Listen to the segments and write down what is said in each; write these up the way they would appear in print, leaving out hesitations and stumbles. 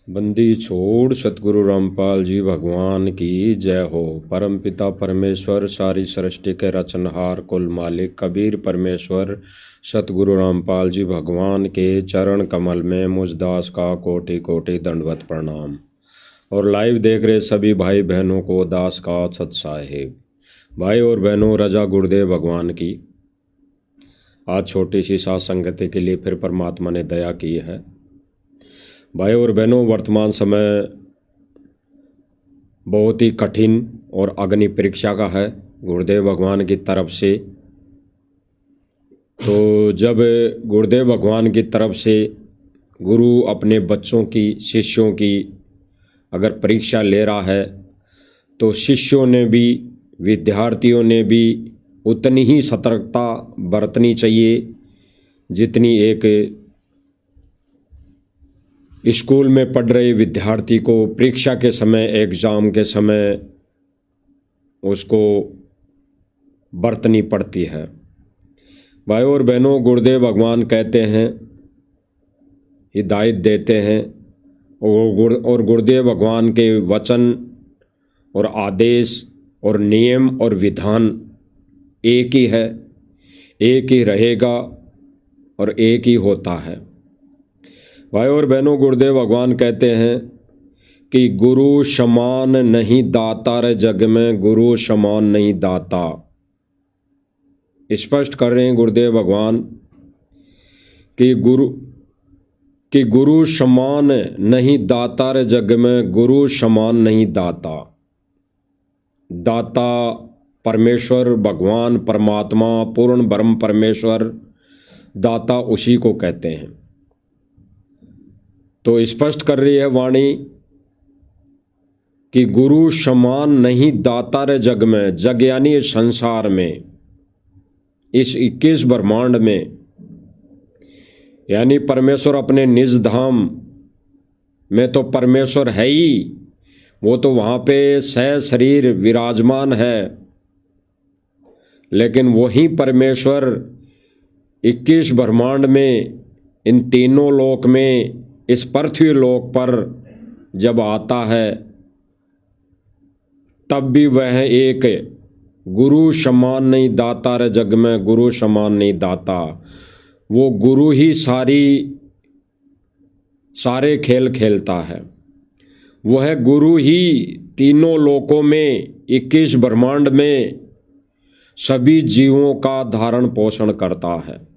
बंदी छोड़ सतगुरु रामपाल जी भगवान की जय हो। परम पिता परमेश्वर सारी सृष्टि के रचनहार कुल मालिक कबीर परमेश्वर सतगुरु रामपाल जी भगवान के चरण कमल में मुझ दास का कोटि कोटि दंडवत प्रणाम। और लाइव देख रहे सभी भाई बहनों को दास का सत साहेब। भाई और बहनों, रजा गुरुदेव भगवान की आज छोटी सी सात संगति के लिए फिर परमात्मा ने दया की है। भाई और बहनों, वर्तमान समय बहुत ही कठिन और अग्नि परीक्षा का है गुरुदेव भगवान की तरफ से। तो जब गुरुदेव भगवान की तरफ से गुरु अपने बच्चों की, शिष्यों की अगर परीक्षा ले रहा है तो शिष्यों ने भी, विद्यार्थियों ने भी उतनी ही सतर्कता बरतनी चाहिए जितनी एक स्कूल में पढ़ रहे विद्यार्थी को परीक्षा के समय, एग्ज़ाम के समय उसको बरतनी पड़ती है। भाई और बहनों, गुरुदेव भगवान कहते हैं, हिदायत देते हैं और गुरुदेव भगवान के वचन और आदेश और नियम और विधान एक ही है, एक ही रहेगा और एक ही होता है। भाई और बहनों, गुरुदेव भगवान कहते हैं कि गुरु समान नहीं दाता रे जग में, गुरु समान नहीं दाता। स्पष्ट कर रहे हैं गुरुदेव भगवान कि गुरु समान नहीं दाता रे जग में, गुरु समान नहीं दाता। दाता परमेश्वर, भगवान, परमात्मा, पूर्ण ब्रह्म परमेश्वर, दाता उसी को कहते हैं। तो स्पष्ट कर रही है वाणी कि गुरु समान नहीं दाता रे जग में। जग यानी संसार में, इस 21 ब्रह्मांड में, यानी परमेश्वर अपने निज धाम में तो परमेश्वर है ही, वो तो वहाँ पे सह शरीर विराजमान है। लेकिन वही परमेश्वर 21 ब्रह्मांड में, इन तीनों लोक में, इस पृथ्वी लोक पर जब आता है तब भी वह एक गुरु समान नहीं दाता रे जग में, गुरु समान नहीं दाता। वो गुरु ही सारे खेल खेलता है। वह गुरु ही तीनों लोकों में, 21 ब्रह्मांड में सभी जीवों का धारण पोषण करता है।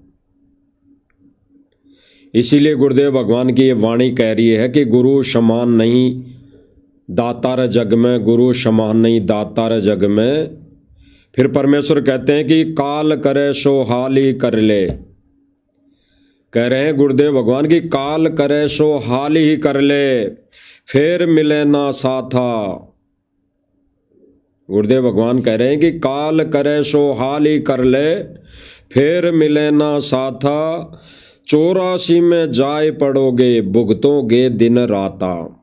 इसीलिए गुरुदेव भगवान की ये वाणी कह रही है कि गुरु समान नहीं दाता रे जग में, गुरु समान नहीं दाता रे जग में। फिर परमेश्वर कहते हैं कि काल करे सो हाल ही कर ले। कह रहे हैं गुरुदेव भगवान की काल करे सो हाल ही कर ले, फिर मिले ना साथा। गुरुदेव भगवान कह रहे हैं कि काल करे सो हाल ही कर ले, फिर मिले ना साथा। 84 में जाए पड़ोगे, भुगतोगे दिन राता।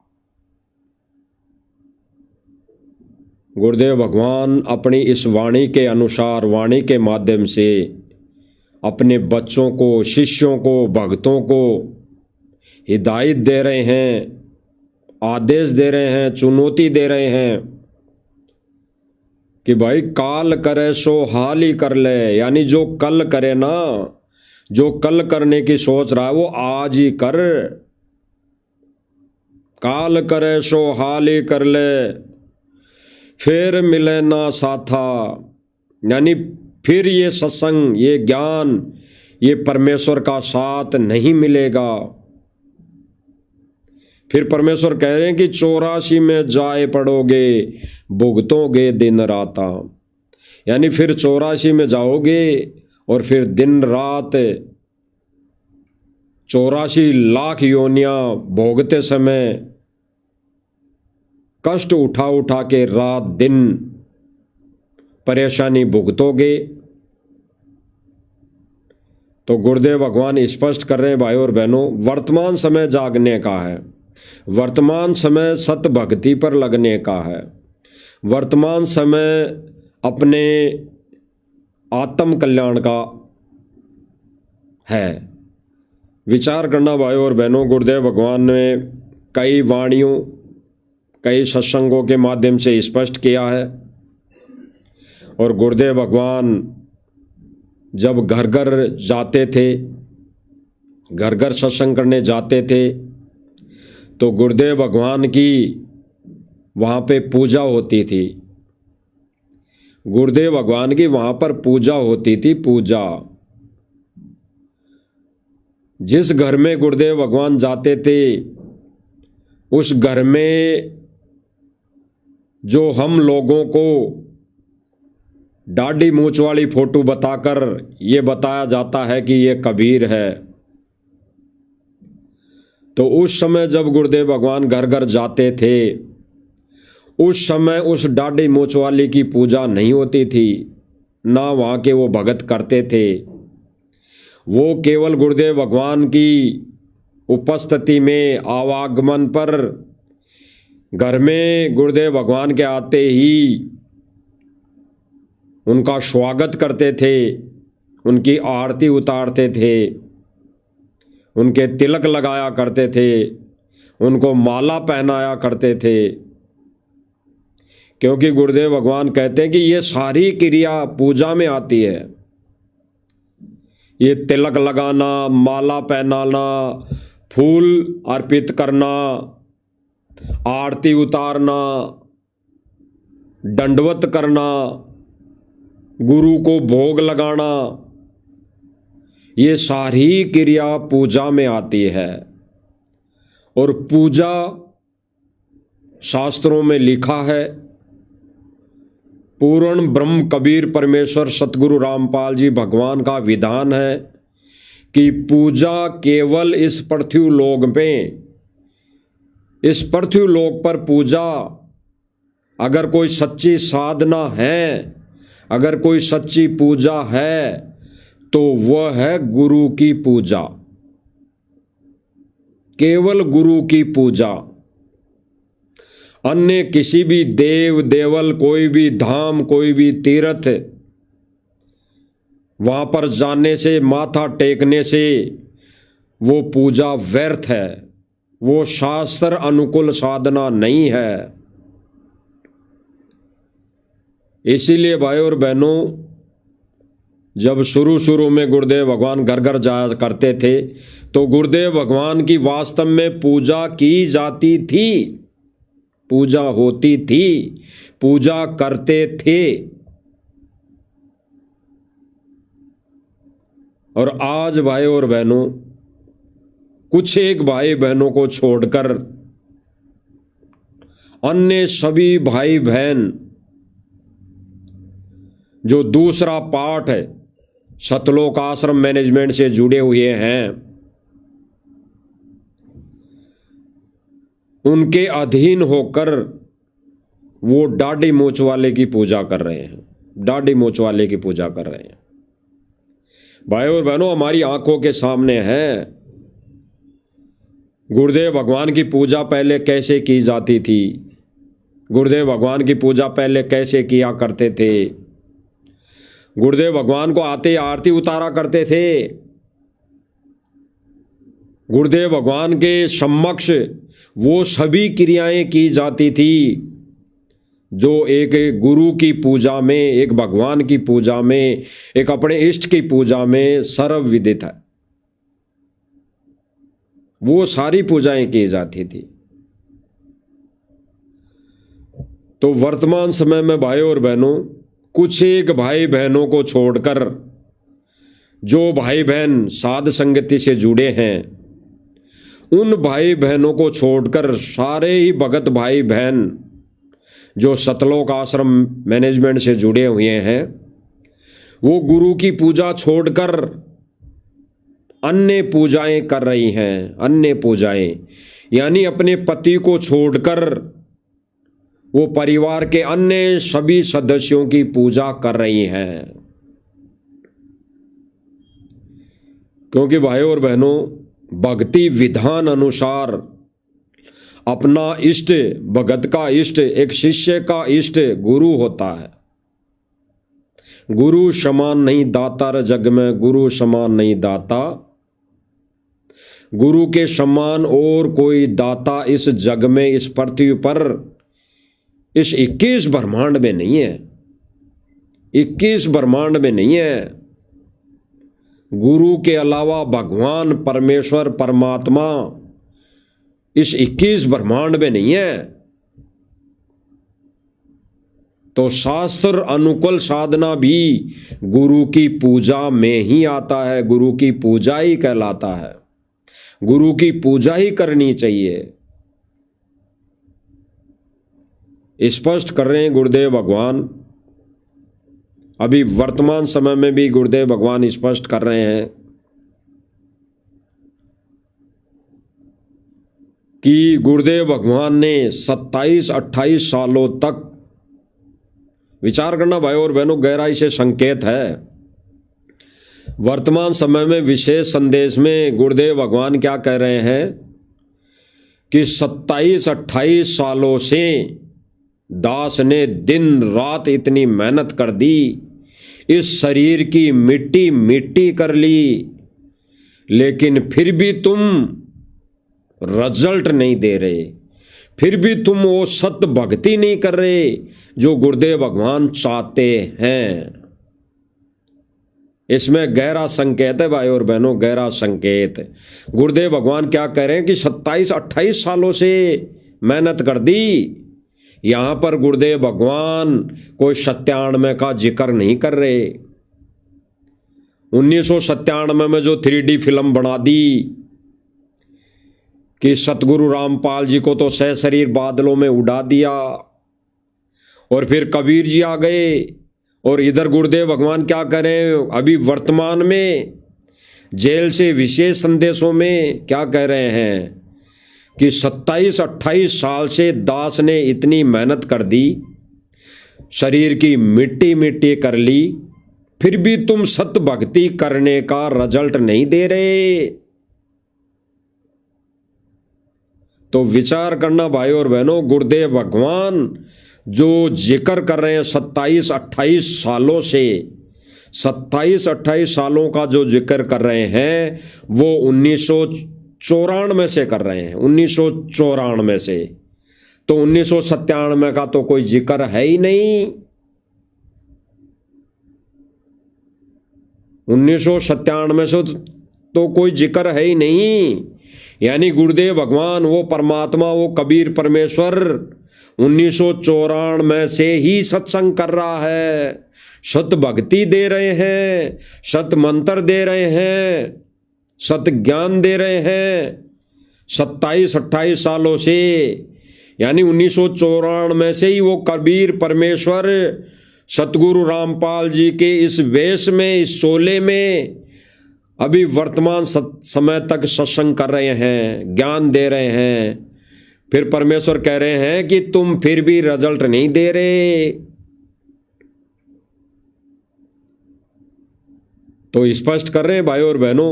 गुरुदेव भगवान अपनी इस वाणी के अनुसार, वाणी के माध्यम से अपने बच्चों को, शिष्यों को, भक्तों को हिदायत दे रहे हैं, आदेश दे रहे हैं, चुनौती दे रहे हैं कि भाई काल करे सो हाल ही कर ले। यानी जो कल करे ना, जो कल करने की सोच रहा है वो आज ही कर। काल करे सो हाल ही कर ले, फिर मिले ना साथा। यानी फिर ये सत्संग, ये ज्ञान, ये परमेश्वर का साथ नहीं मिलेगा। फिर परमेश्वर कह रहे हैं कि 84 में जाए पड़ोगे, भुगतोगे दिन राता। यानी फिर 84 में जाओगे और फिर दिन रात 84 लाख योनियां भोगते समय कष्ट उठा उठा के रात दिन परेशानी भुगतोगे। तो गुरुदेव भगवान स्पष्ट कर रहे हैं भाई और बहनों, वर्तमान समय जागने का है, वर्तमान समय सत भक्ति पर लगने का है, वर्तमान समय अपने आत्म कल्याण का है। विचार करना भाई और बहनों, गुरुदेव भगवान ने कई वाणियों, कई सत्संगों के माध्यम से स्पष्ट किया है। और गुरुदेव भगवान जब घर घर जाते थे, घर घर सत्संग करने जाते थे, तो गुरुदेव भगवान की वहाँ पे पूजा होती थी। गुरुदेव भगवान की वहाँ पर पूजा होती थी, पूजा। जिस घर में गुरुदेव भगवान जाते थे, उस घर में जो हम लोगों को दाढ़ी मूंछ वाली फोटो बताकर ये बताया जाता है कि ये कबीर है, तो उस समय जब गुरुदेव भगवान घर घर जाते थे, उस समय उस दाढ़ी मूंछ वाली की पूजा नहीं होती थी, ना वहाँ के वो भगत करते थे। वो केवल गुरुदेव भगवान की उपस्थिति में, आवागमन पर, घर में गुरुदेव भगवान के आते ही उनका स्वागत करते थे, उनकी आरती उतारते थे, उनके तिलक लगाया करते थे, उनको माला पहनाया करते थे। क्योंकि गुरुदेव भगवान कहते हैं कि ये सारी क्रिया पूजा में आती है। ये तिलक लगाना, माला पहनाना, फूल अर्पित करना, आरती उतारना, दंडवत करना, गुरु को भोग लगाना, ये सारी क्रिया पूजा में आती है। और पूजा शास्त्रों में लिखा है, पूर्ण ब्रह्म कबीर परमेश्वर सतगुरु रामपाल जी भगवान का विधान है कि पूजा केवल इस पृथ्वी लोक में, इस पृथ्वी लोक पर पूजा, अगर कोई सच्ची साधना है, अगर कोई सच्ची पूजा है, तो वह है गुरु की पूजा, केवल गुरु की पूजा। अन्य किसी भी देव देवल, कोई भी धाम, कोई भी तीर्थ, वहां पर जाने से, माथा टेकने से वो पूजा व्यर्थ है, वो शास्त्र अनुकूल साधना नहीं है। इसीलिए भाई और बहनों, जब शुरू शुरू में गुरुदेव भगवान घर घर जाया करते थे, तो गुरुदेव भगवान की वास्तव में पूजा की जाती थी, पूजा होती थी, पूजा करते थे। और आज भाई और बहनों, कुछ एक भाई बहनों को छोड़कर अन्य सभी भाई बहन जो दूसरा पार्ट है, सतलोक आश्रम मैनेजमेंट से जुड़े हुए हैं, उनके अधीन होकर वो दाढ़ी मूंछ वाले की पूजा कर रहे हैं, दाढ़ी मूंछ वाले की पूजा कर रहे हैं। भाई और बहनों, हमारी आंखों के सामने है गुरुदेव भगवान की पूजा पहले कैसे की जाती थी, गुरुदेव भगवान की पूजा पहले कैसे किया करते थे। गुरुदेव भगवान को आते आरती उतारा करते थे, गुरुदेव भगवान के समक्ष वो सभी क्रियाएं की जाती थी जो एक गुरु की पूजा में, एक भगवान की पूजा में, एक अपने इष्ट की पूजा में सर्वविदित है। वो सारी पूजाएं की जाती थी। तो वर्तमान समय में भाई और बहनों, कुछ एक भाई बहनों को छोड़कर जो भाई बहन साध संगति से जुड़े हैं, उन भाई बहनों को छोड़कर सारे ही भगत भाई बहन जो सतलोक आश्रम मैनेजमेंट से जुड़े हुए हैं, वो गुरु की पूजा छोड़कर अन्य पूजाएं कर रही हैं। अन्य पूजाएं यानी अपने पति को छोड़कर वो परिवार के अन्य सभी सदस्यों की पूजा कर रही हैं। क्योंकि भाई और बहनों, भक्ति विधान अनुसार अपना इष्ट, भगत का इष्ट, एक शिष्य का इष्ट गुरु होता है। गुरु समान नहीं दाता रे जग में, गुरु समान नहीं दाता। गुरु के समान और कोई दाता इस जग में, इस पृथ्वी पर, इस 21 ब्रह्मांड में नहीं है। 21 ब्रह्मांड में नहीं है। गुरु के अलावा भगवान, परमेश्वर, परमात्मा इस 21 ब्रह्मांड में नहीं है। तो शास्त्र अनुकूल साधना भी गुरु की पूजा में ही आता है, गुरु की पूजा ही कहलाता है, गुरु की पूजा ही करनी चाहिए। स्पष्ट कर रहे हैं गुरुदेव भगवान। अभी वर्तमान समय में भी गुरुदेव भगवान स्पष्ट कर रहे हैं कि गुरुदेव भगवान ने 27-28 सालों तक, विचार करना भाई और बहनों, गहराई से संकेत है। वर्तमान समय में विशेष संदेश में गुरुदेव भगवान क्या कह रहे हैं कि 27-28 सालों से दास ने दिन रात इतनी मेहनत कर दी, इस शरीर की मिट्टी मिट्टी कर ली, लेकिन फिर भी तुम रिजल्ट नहीं दे रहे, फिर भी तुम वो सत्य भक्ति नहीं कर रहे जो गुरुदेव भगवान चाहते हैं। इसमें गहरा संकेत है भाई और बहनों, गहरा संकेत। गुरुदेव भगवान क्या कह रहे हैं कि 27-28 सालों से मेहनत कर दी। यहां पर गुरुदेव भगवान कोई 97 का जिक्र नहीं कर रहे। 1997 में जो 3D फिल्म बना दी कि सतगुरु रामपाल जी को तो सहशरीर बादलों में उड़ा दिया, और फिर कबीर जी आ गए, और इधर गुरुदेव भगवान क्या करें अभी वर्तमान में जेल से विशेष संदेशों में क्या कह रहे हैं कि 27-28 साल से दास ने इतनी मेहनत कर दी, शरीर की मिट्टी मिट्टी कर ली, फिर भी तुम सत्य भक्ति करने का रिजल्ट नहीं दे रहे। तो विचार करना भाई और बहनों, गुरुदेव भगवान जो जिक्र कर रहे हैं 27-28 सालों से, 27-28 सालों का जो जिक्र कर रहे हैं वो 1994 से कर रहे हैं, 1994 से। तो 1997 का तो कोई जिक्र है ही नहीं। 1997 से तो कोई जिक्र है ही नहीं। यानी गुरुदेव भगवान, वो परमात्मा, वो कबीर परमेश्वर 1994 से ही सत्संग कर रहा है, सत भक्ति दे रहे हैं, सत मंत्र दे रहे हैं, सत ज्ञान दे रहे हैं 27-28 सालों से। यानी 1994 से ही वो कबीर परमेश्वर सतगुरु रामपाल जी के इस वेश में, इस शोले में अभी वर्तमान समय तक सत्संग कर रहे हैं, ज्ञान दे रहे हैं। फिर परमेश्वर कह रहे हैं कि तुम फिर भी रिजल्ट नहीं दे रहे। तो स्पष्ट कर रहे हैं भाई और बहनों,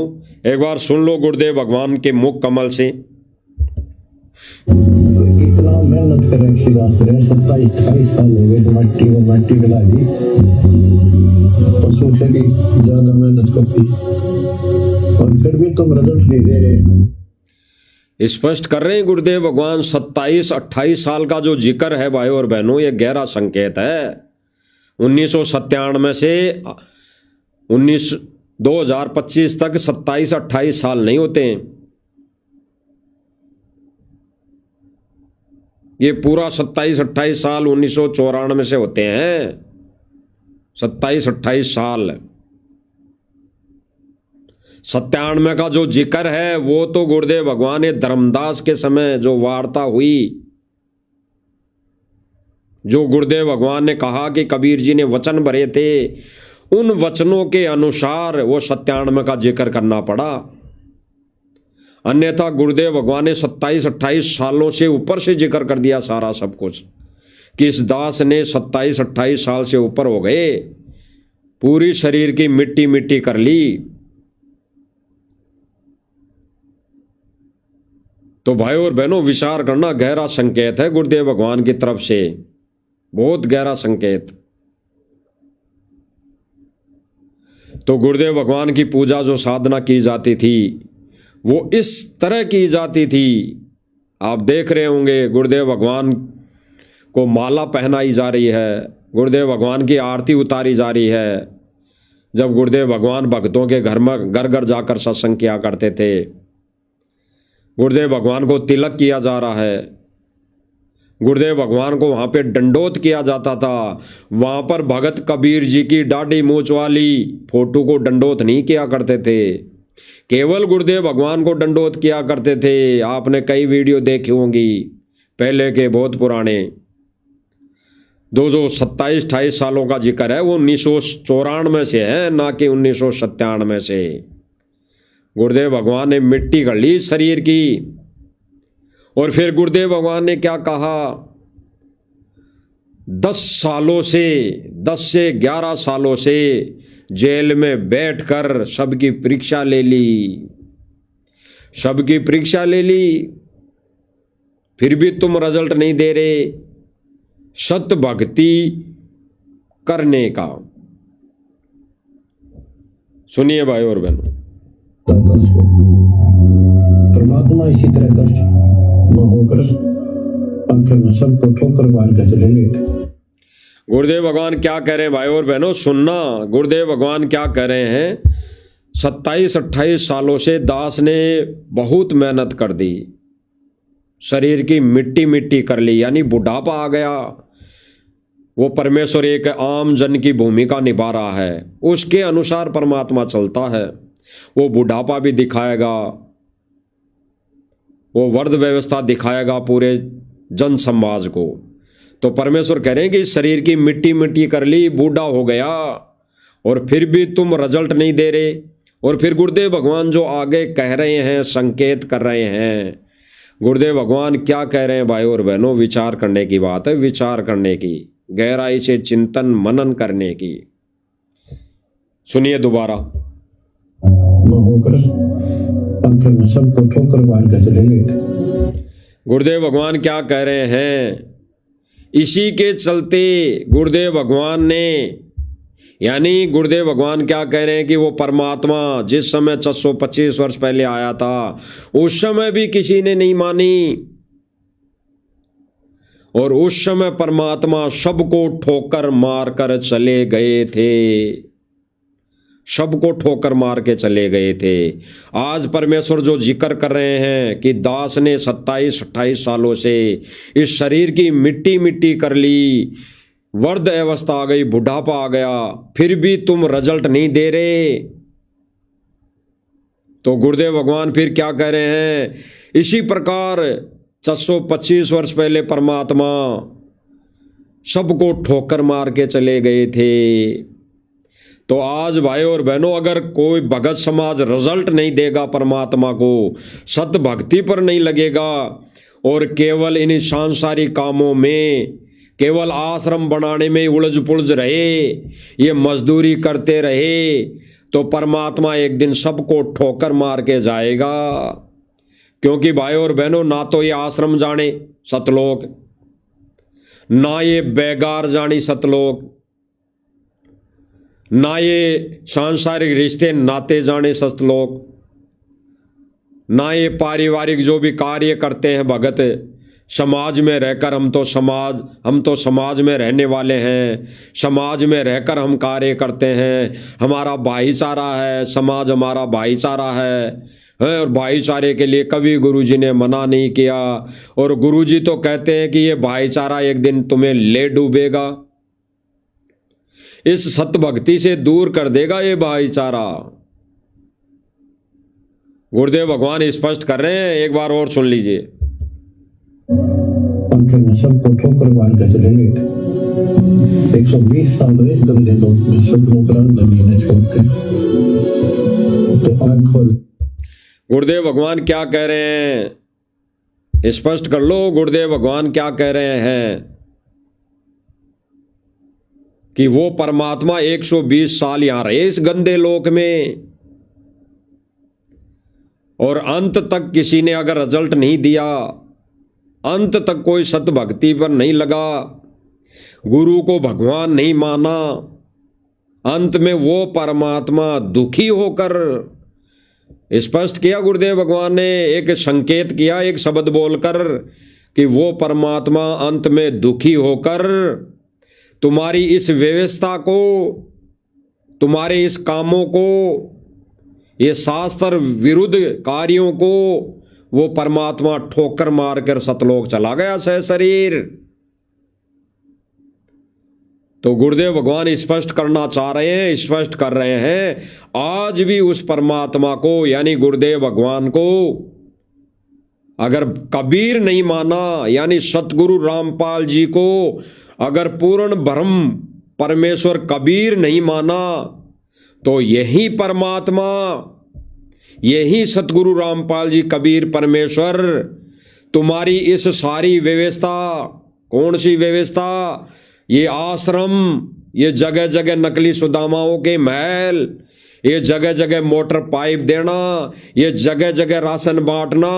एक बार सुन लो गुरुदेव भगवान के मुख कमल से। इतना मेहनत करें कि 27-28 साल हो गए, मट्टी में मट्टी मिला दी, पशु से भी ज्यादा मेहनत करती, और फिर भी तुम रिजल्ट नहीं दे रहे। स्पष्ट कर रहे हैं गुरुदेव भगवान, 27-28 साल का जो जिक्र है भाई और बहनों, ये गहरा संकेत है। 1997 से 2025 तक 27-28 साल नहीं होते हैं, ये पूरा 27-28 साल 1994 से होते हैं। 27-28 साल। 97 का जो जिक्र है वो तो गुरुदेव भगवान ने धर्मदास के समय जो वार्ता हुई, जो गुरुदेव भगवान ने कहा कि कबीर जी ने वचन भरे थे, उन वचनों के अनुसार वो 97 का जिक्र करना पड़ा। अन्यथा गुरुदेव भगवान ने 27-28 सालों से ऊपर से जिक्र कर दिया सारा सब कुछ, कि इस दास ने 27-28 साल से ऊपर हो गए, पूरी शरीर की मिट्टी मिट्टी कर ली। तो भाई और बहनों, विचार करना, गहरा संकेत है गुरुदेव भगवान की तरफ से, बहुत गहरा संकेत। तो गुरुदेव भगवान की पूजा जो साधना की जाती थी वो इस तरह की जाती थी। आप देख रहे होंगे गुरुदेव भगवान को माला पहनाई जा रही है, गुरुदेव भगवान की आरती उतारी जा रही है। जब गुरुदेव भगवान भक्तों के घर में घर घर जाकर सत्संग किया करते थे, गुरुदेव भगवान को तिलक किया जा रहा है, गुरुदेव भगवान को वहाँ पे दंडोत किया जाता था। वहाँ पर भगत कबीर जी की दाढ़ी मूंछ वाली फोटो को दंडोत नहीं किया करते थे, केवल गुरुदेव भगवान को दंडोत किया करते थे। आपने कई वीडियो देखी होंगी पहले के, बहुत पुराने, जो 27-28 सालों का जिक्र है वो 1994 से है, ना कि 1997 से। गुरुदेव भगवान ने मिट्टी कर ली शरीर की। और फिर गुरुदेव भगवान ने क्या कहा, 10 से 11 सालों से जेल में बैठकर सबकी परीक्षा ले ली, सबकी परीक्षा ले ली, फिर भी तुम रिजल्ट नहीं दे रहे। सत भक्ति करने का, सुनिए भाई और बहनों, परमात्मा इसी तरह कष्ट न होकर आखिर में सबको ठोकर मार कर चले गए थे। गुरुदेव भगवान क्या कह रहे हैं भाई और बहनों, सुनना। गुरुदेव भगवान क्या कह रहे हैं, 27-28 सालों से दास ने बहुत मेहनत कर दी, शरीर की मिट्टी मिट्टी कर ली, यानी बुढ़ापा आ गया। वो परमेश्वर एक आम जन की भूमिका निभा रहा है, उसके अनुसार परमात्मा चलता है। वो बुढ़ापा भी दिखाएगा, वो वर्ध व्यवस्था दिखाएगा पूरे जन समाज को। तो परमेश्वर कह रहे हैं कि शरीर की मिट्टी मिट्टी कर ली, बूढ़ा हो गया, और फिर भी तुम रिजल्ट नहीं दे रहे। और फिर गुरुदेव भगवान जो आगे कह रहे हैं, संकेत कर रहे हैं, गुरुदेव भगवान क्या कह रहे हैं भाई और बहनों, विचार करने की बात है, विचार करने की, गहराई से चिंतन मनन करने की। सुनिए दोबारा। सबको ठोकर मार कर चले गए थे। गुरुदेव भगवान क्या कह रहे हैं, इसी के चलते गुरुदेव भगवान ने, यानी गुरुदेव भगवान क्या कह रहे हैं कि वो परमात्मा जिस समय 425 वर्ष पहले आया था, उस समय भी किसी ने नहीं मानी, और उस समय परमात्मा सबको ठोकर मार कर चले गए थे, सबको ठोकर मार के चले गए थे। आज परमेश्वर जो जिक्र कर रहे हैं कि दास ने 27-28 सालों से इस शरीर की मिट्टी मिट्टी कर ली, वर्ध अवस्था आ गई, बुढ़ापा आ गया, फिर भी तुम रिजल्ट नहीं दे रहे। तो गुरुदेव भगवान फिर क्या कह रहे हैं, इसी प्रकार 425 वर्ष पहले परमात्मा सबको ठोकर मार के चले गए थे। तो आज भाई और बहनों, अगर कोई भगत समाज रिजल्ट नहीं देगा परमात्मा को, सत भक्ति पर नहीं लगेगा, और केवल इन सांसारिक कामों में, केवल आश्रम बनाने में उलझ पुलझ रहे, ये मजदूरी करते रहे, तो परमात्मा एक दिन सबको ठोकर मार के जाएगा। क्योंकि भाई और बहनों, ना तो ये आश्रम जाने सतलोक, ना ये बेगार जानी सतलोक, ना ये सांसारिक रिश्ते नाते जाने सतलोक, ना ये पारिवारिक जो भी कार्य करते हैं भगत समाज में रहकर, हम तो समाज में रहने वाले हैं, समाज में रहकर हम कार्य करते हैं, हमारा भाईचारा है, समाज हमारा भाईचारा है, और भाईचारे के लिए कभी गुरुजी ने मना नहीं किया। और गुरुजी तो कहते हैं कि ये भाईचारा एक दिन तुम्हें ले डूबेगा, इस सतभक्ति से दूर कर देगा ये भाईचारा। गुरुदेव भगवान स्पष्ट कर रहे हैं, एक बार और सुन लीजिए। सबको ठोकर मार कर चले गए थे। 120 साल रहे गंदे लोग में, सब नौकरान जमीन छोड़ते। तो आंख खोल। गुरुदेव भगवान क्या कह रहे हैं, स्पष्ट कर लो। गुरुदेव भगवान क्या कह रहे हैं कि वो परमात्मा 120 साल यहां रहे इस गंदे लोक में, और अंत तक किसी ने अगर रिजल्ट नहीं दिया, अंत तक कोई सत भक्ति पर नहीं लगा, गुरु को भगवान नहीं माना, अंत में वो परमात्मा दुखी होकर स्पष्ट किया गुरुदेव भगवान ने, एक संकेत किया एक शब्द बोलकर कि वो परमात्मा अंत में दुखी होकर तुम्हारी इस व्यवस्था को, तुम्हारे इस कामों को, ये शास्त्र विरुद्ध कार्यों को वो परमात्मा ठोकर मारकर सतलोक चला गया सह शरीर। तो गुरुदेव भगवान स्पष्ट करना चाह रहे हैं, स्पष्ट कर रहे हैं, आज भी उस परमात्मा को यानी गुरुदेव भगवान को अगर कबीर नहीं माना, यानी सतगुरु रामपाल जी को अगर पूर्ण ब्रह्म परमेश्वर कबीर नहीं माना, तो यही परमात्मा, यही सतगुरु रामपाल जी कबीर परमेश्वर तुम्हारी इस सारी व्यवस्था, कौन सी व्यवस्था, ये आश्रम, ये जगह जगह नकली सुदामाओं के महल, ये जगह जगह मोटर पाइप देना, ये जगह जगह राशन बांटना,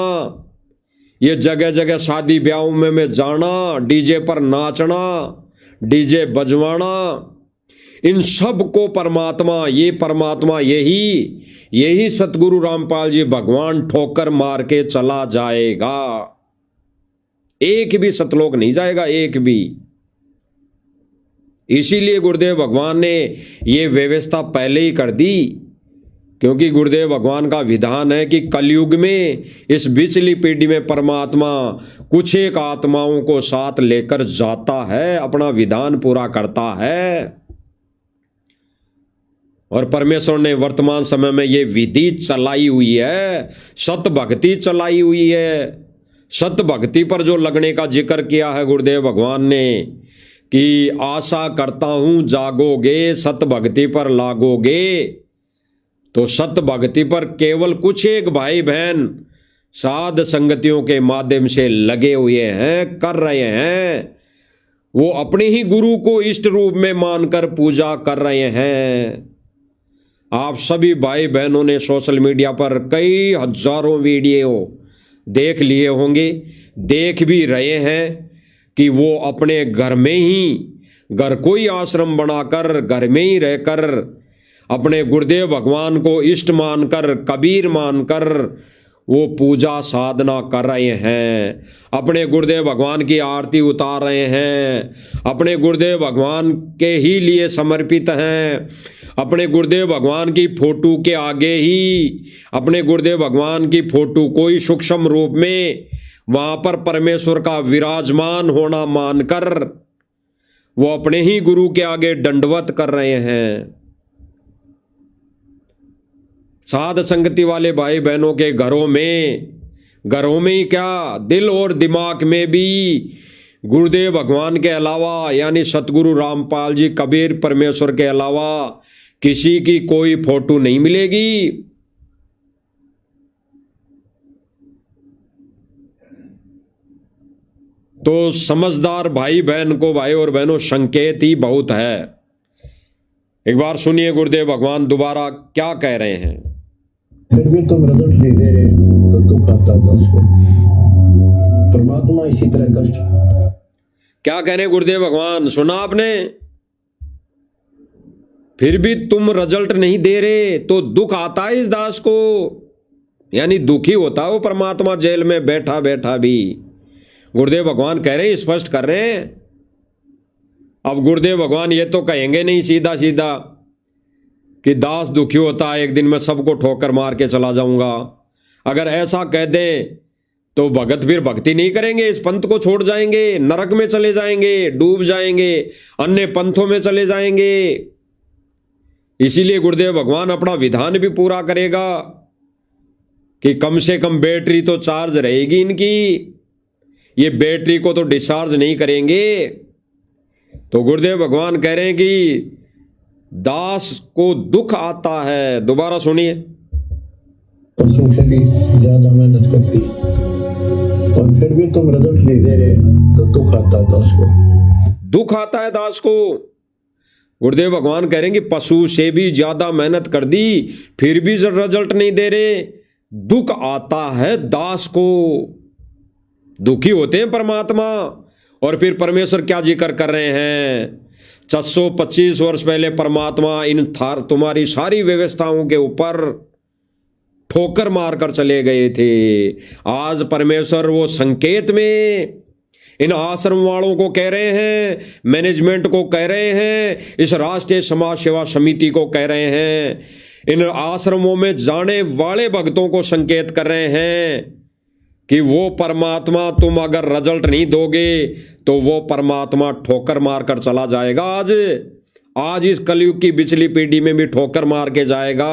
ये जगह जगह शादी ब्याहों में जाना, डीजे पर नाचना, डीजे बजवाना, इन सब को परमात्मा, ये परमात्मा, यही सतगुरु रामपाल जी भगवान ठोकर मार के चला जाएगा। एक भी सतलोक नहीं जाएगा, एक भी। इसीलिए गुरुदेव भगवान ने ये व्यवस्था पहले ही कर दी, क्योंकि गुरुदेव भगवान का विधान है कि कलयुग में इस बिचली पीढ़ी में परमात्मा कुछ एक आत्माओं को साथ लेकर जाता है, अपना विधान पूरा करता है। और परमेश्वर ने वर्तमान समय में ये विधि चलाई हुई है, सत भक्ति चलाई हुई है। सत भक्ति पर जो लगने का जिक्र किया है गुरुदेव भगवान ने कि आशा करता हूं जागोगे, सत भक्ति पर लागोगे। तो सत भक्ति पर केवल कुछ एक भाई बहन साध संगतियों के माध्यम से लगे हुए हैं, कर रहे हैं। वो अपने ही गुरु को इष्ट रूप में मानकर पूजा कर रहे हैं। आप सभी भाई बहनों ने सोशल मीडिया पर कई हजारों वीडियो देख लिए होंगे, देख भी रहे हैं कि वो अपने घर में ही, घर को ही आश्रम बनाकर, घर में ही रहकर अपने गुरुदेव भगवान को इष्ट मानकर, कबीर मानकर वो पूजा साधना कर रहे हैं, अपने गुरुदेव भगवान की आरती उतार रहे हैं, अपने गुरुदेव भगवान के ही लिए समर्पित हैं, अपने गुरुदेव भगवान की फोटो के आगे ही, अपने गुरुदेव भगवान की फोटो को ही सूक्ष्म रूप में वहां पर परमेश्वर का विराजमान होना मानकर वो अपने ही गुरु के आगे दंडवत कर रहे हैं। साध संगति वाले भाई बहनों के घरों में ही क्या, दिल और दिमाग में भी गुरुदेव भगवान के अलावा यानी सतगुरु रामपाल जी कबीर परमेश्वर के अलावा किसी की कोई फोटो नहीं मिलेगी। तो समझदार भाई बहन को, भाई और बहनों, संकेत ही बहुत है। एक बार सुनिए गुरुदेव भगवान दोबारा क्या कह रहे हैं। फिर भी तुम रिजल्ट नहीं दे रहे तो दुख आता है उसको। परमात्मा इसी तरह कष्ट। क्या कह रहे गुरुदेव भगवान, सुना आपने? फिर भी तुम रिजल्ट नहीं दे रहे तो दुख आता है इस दास को, यानी दुखी होता है वो परमात्मा जेल में बैठा बैठा भी। गुरुदेव भगवान कह रहे हैं, स्पष्ट कर रहे हैं। अब गुरुदेव भगवान ये तो कहेंगे नहीं सीधा सीधा कि दास दुखी होता है, एक दिन मैं सबको ठोकर मार के चला जाऊंगा। अगर ऐसा कह दें तो भगत फिर भक्ति नहीं करेंगे, इस पंथ को छोड़ जाएंगे, नरक में चले जाएंगे, डूब जाएंगे, अन्य पंथों में चले जाएंगे। इसीलिए गुरुदेव भगवान अपना विधान भी पूरा करेगा कि कम से कम बैटरी तो चार्ज रहेगी इनकी, ये बैटरी को तो डिस्चार्ज नहीं करेंगे। तो गुरुदेव भगवान कह रहे हैं कि दास को दुख आता है। दोबारा सुनिए। परसों से भी ज्यादा मेहनत करती और फिर भी तुम रिजल्ट नहीं दे रहे तो दुख आता है दास को। दुख आता है दास को। गुरुदेव भगवान कह रहे हैं कि पशु से भी ज्यादा मेहनत कर दी फिर भी रिजल्ट नहीं दे रहे, दुख आता है दास को। दुखी होते हैं परमात्मा। और फिर परमेश्वर क्या जिक्र कर रहे हैं, 425 वर्ष पहले परमात्मा इन तुम्हारी सारी व्यवस्थाओं के ऊपर ठोकर मारकर चले गए थे। आज परमेश्वर वो संकेत में इन आश्रम वालों को कह रहे हैं, मैनेजमेंट को कह रहे हैं, इस राष्ट्रीय समाज सेवा समिति को कह रहे हैं, इन आश्रमों में जाने वाले भक्तों को संकेत कर रहे हैं कि वो परमात्मा तुम अगर रिजल्ट नहीं दोगे तो वो परमात्मा ठोकर मारकर चला जाएगा। आज इस कलयुग की पिछली पीढ़ी में भी ठोकर मार के जाएगा।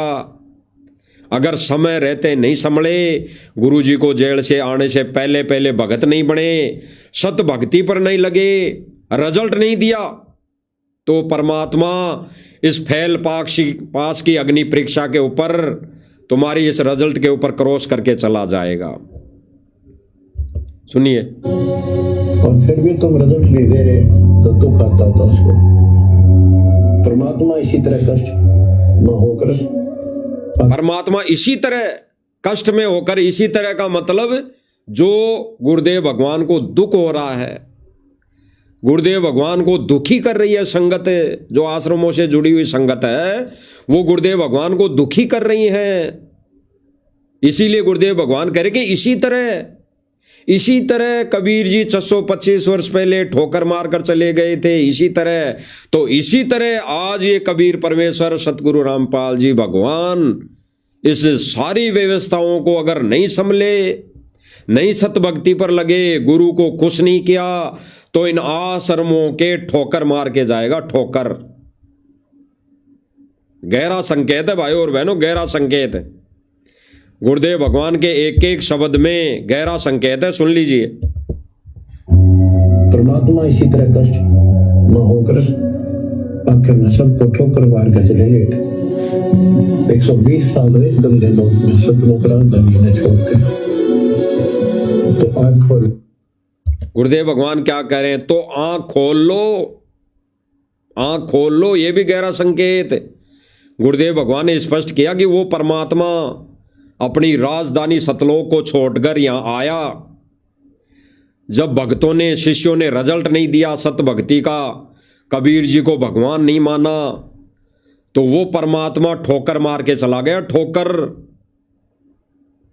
अगर समय रहते नहीं संभले, गुरुजी को जेल से आने से पहले पहले भगत नहीं बने, सत भक्ति पर नहीं लगे, रिजल्ट नहीं दिया, तो परमात्मा इस फैल पास की अग्नि परीक्षा के ऊपर तुम्हारी इस रिजल्ट के ऊपर क्रॉस करके चला जाएगा। सुनिए। और फिर भी तुम रिजल्ट नहीं दे रहे तो दुख आता था उसको। परमात्मा इसी तरह कष्ट न होकर, परमात्मा इसी तरह कष्ट में होकर, इसी तरह का मतलब जो गुरुदेव भगवान को दुख हो रहा है, गुरुदेव भगवान को दुखी कर रही है संगत, जो आश्रमों से जुड़ी हुई संगत है वो गुरुदेव भगवान को दुखी कर रही है। इसीलिए गुरुदेव भगवान कह रहे कि इसी तरह कबीर जी 625 वर्ष पहले ठोकर मारकर चले गए थे, इसी तरह आज ये कबीर परमेश्वर सतगुरु रामपाल जी भगवान इस सारी व्यवस्थाओं को अगर नहीं संभले, नहीं सतभक्ति पर लगे, गुरु को खुश नहीं किया, तो इन आश्रमों के ठोकर मार के जाएगा। ठोकर गहरा संकेत है भाई और बहनों, गहरा संकेत है। गुरुदेव भगवान के एक एक शब्द में गहरा संकेत है, सुन लीजिए। परमात्मा इसी तरह कष्ट न होकर आखिर में सबको ठोकर मार कर चले गए। 120 साल रहे गंदे लोग सतनौकरान जमीन छोड़ते। तो आंख खोल, गुरुदेव भगवान क्या कह रहे हैं? तो आंख खोल लो, आंख खोल लो। ये भी गहरा संकेत। गुरुदेव भगवान ने स्पष्ट किया कि वो परमात्मा अपनी राजधानी सतलोक को छोड़कर यहां आया। जब भक्तों ने, शिष्यों ने रिजल्ट नहीं दिया सत भक्ति का, कबीर जी को भगवान नहीं माना, तो वो परमात्मा ठोकर मार के चला गया। ठोकर।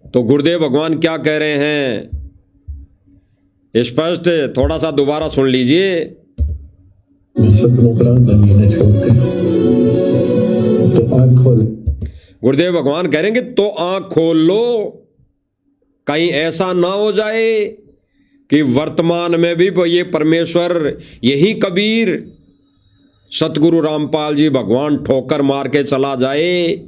तो गुरुदेव भगवान क्या कह रहे हैं स्पष्ट, थोड़ा सा दोबारा सुन लीजिए। तो आंख खोल, गुरुदेव भगवान कह रहे हैं कि तो आंख खोल लो। कहीं ऐसा ना हो जाए कि वर्तमान में भी ये परमेश्वर, यही कबीर सतगुरु रामपाल जी भगवान ठोकर मार के चला जाए।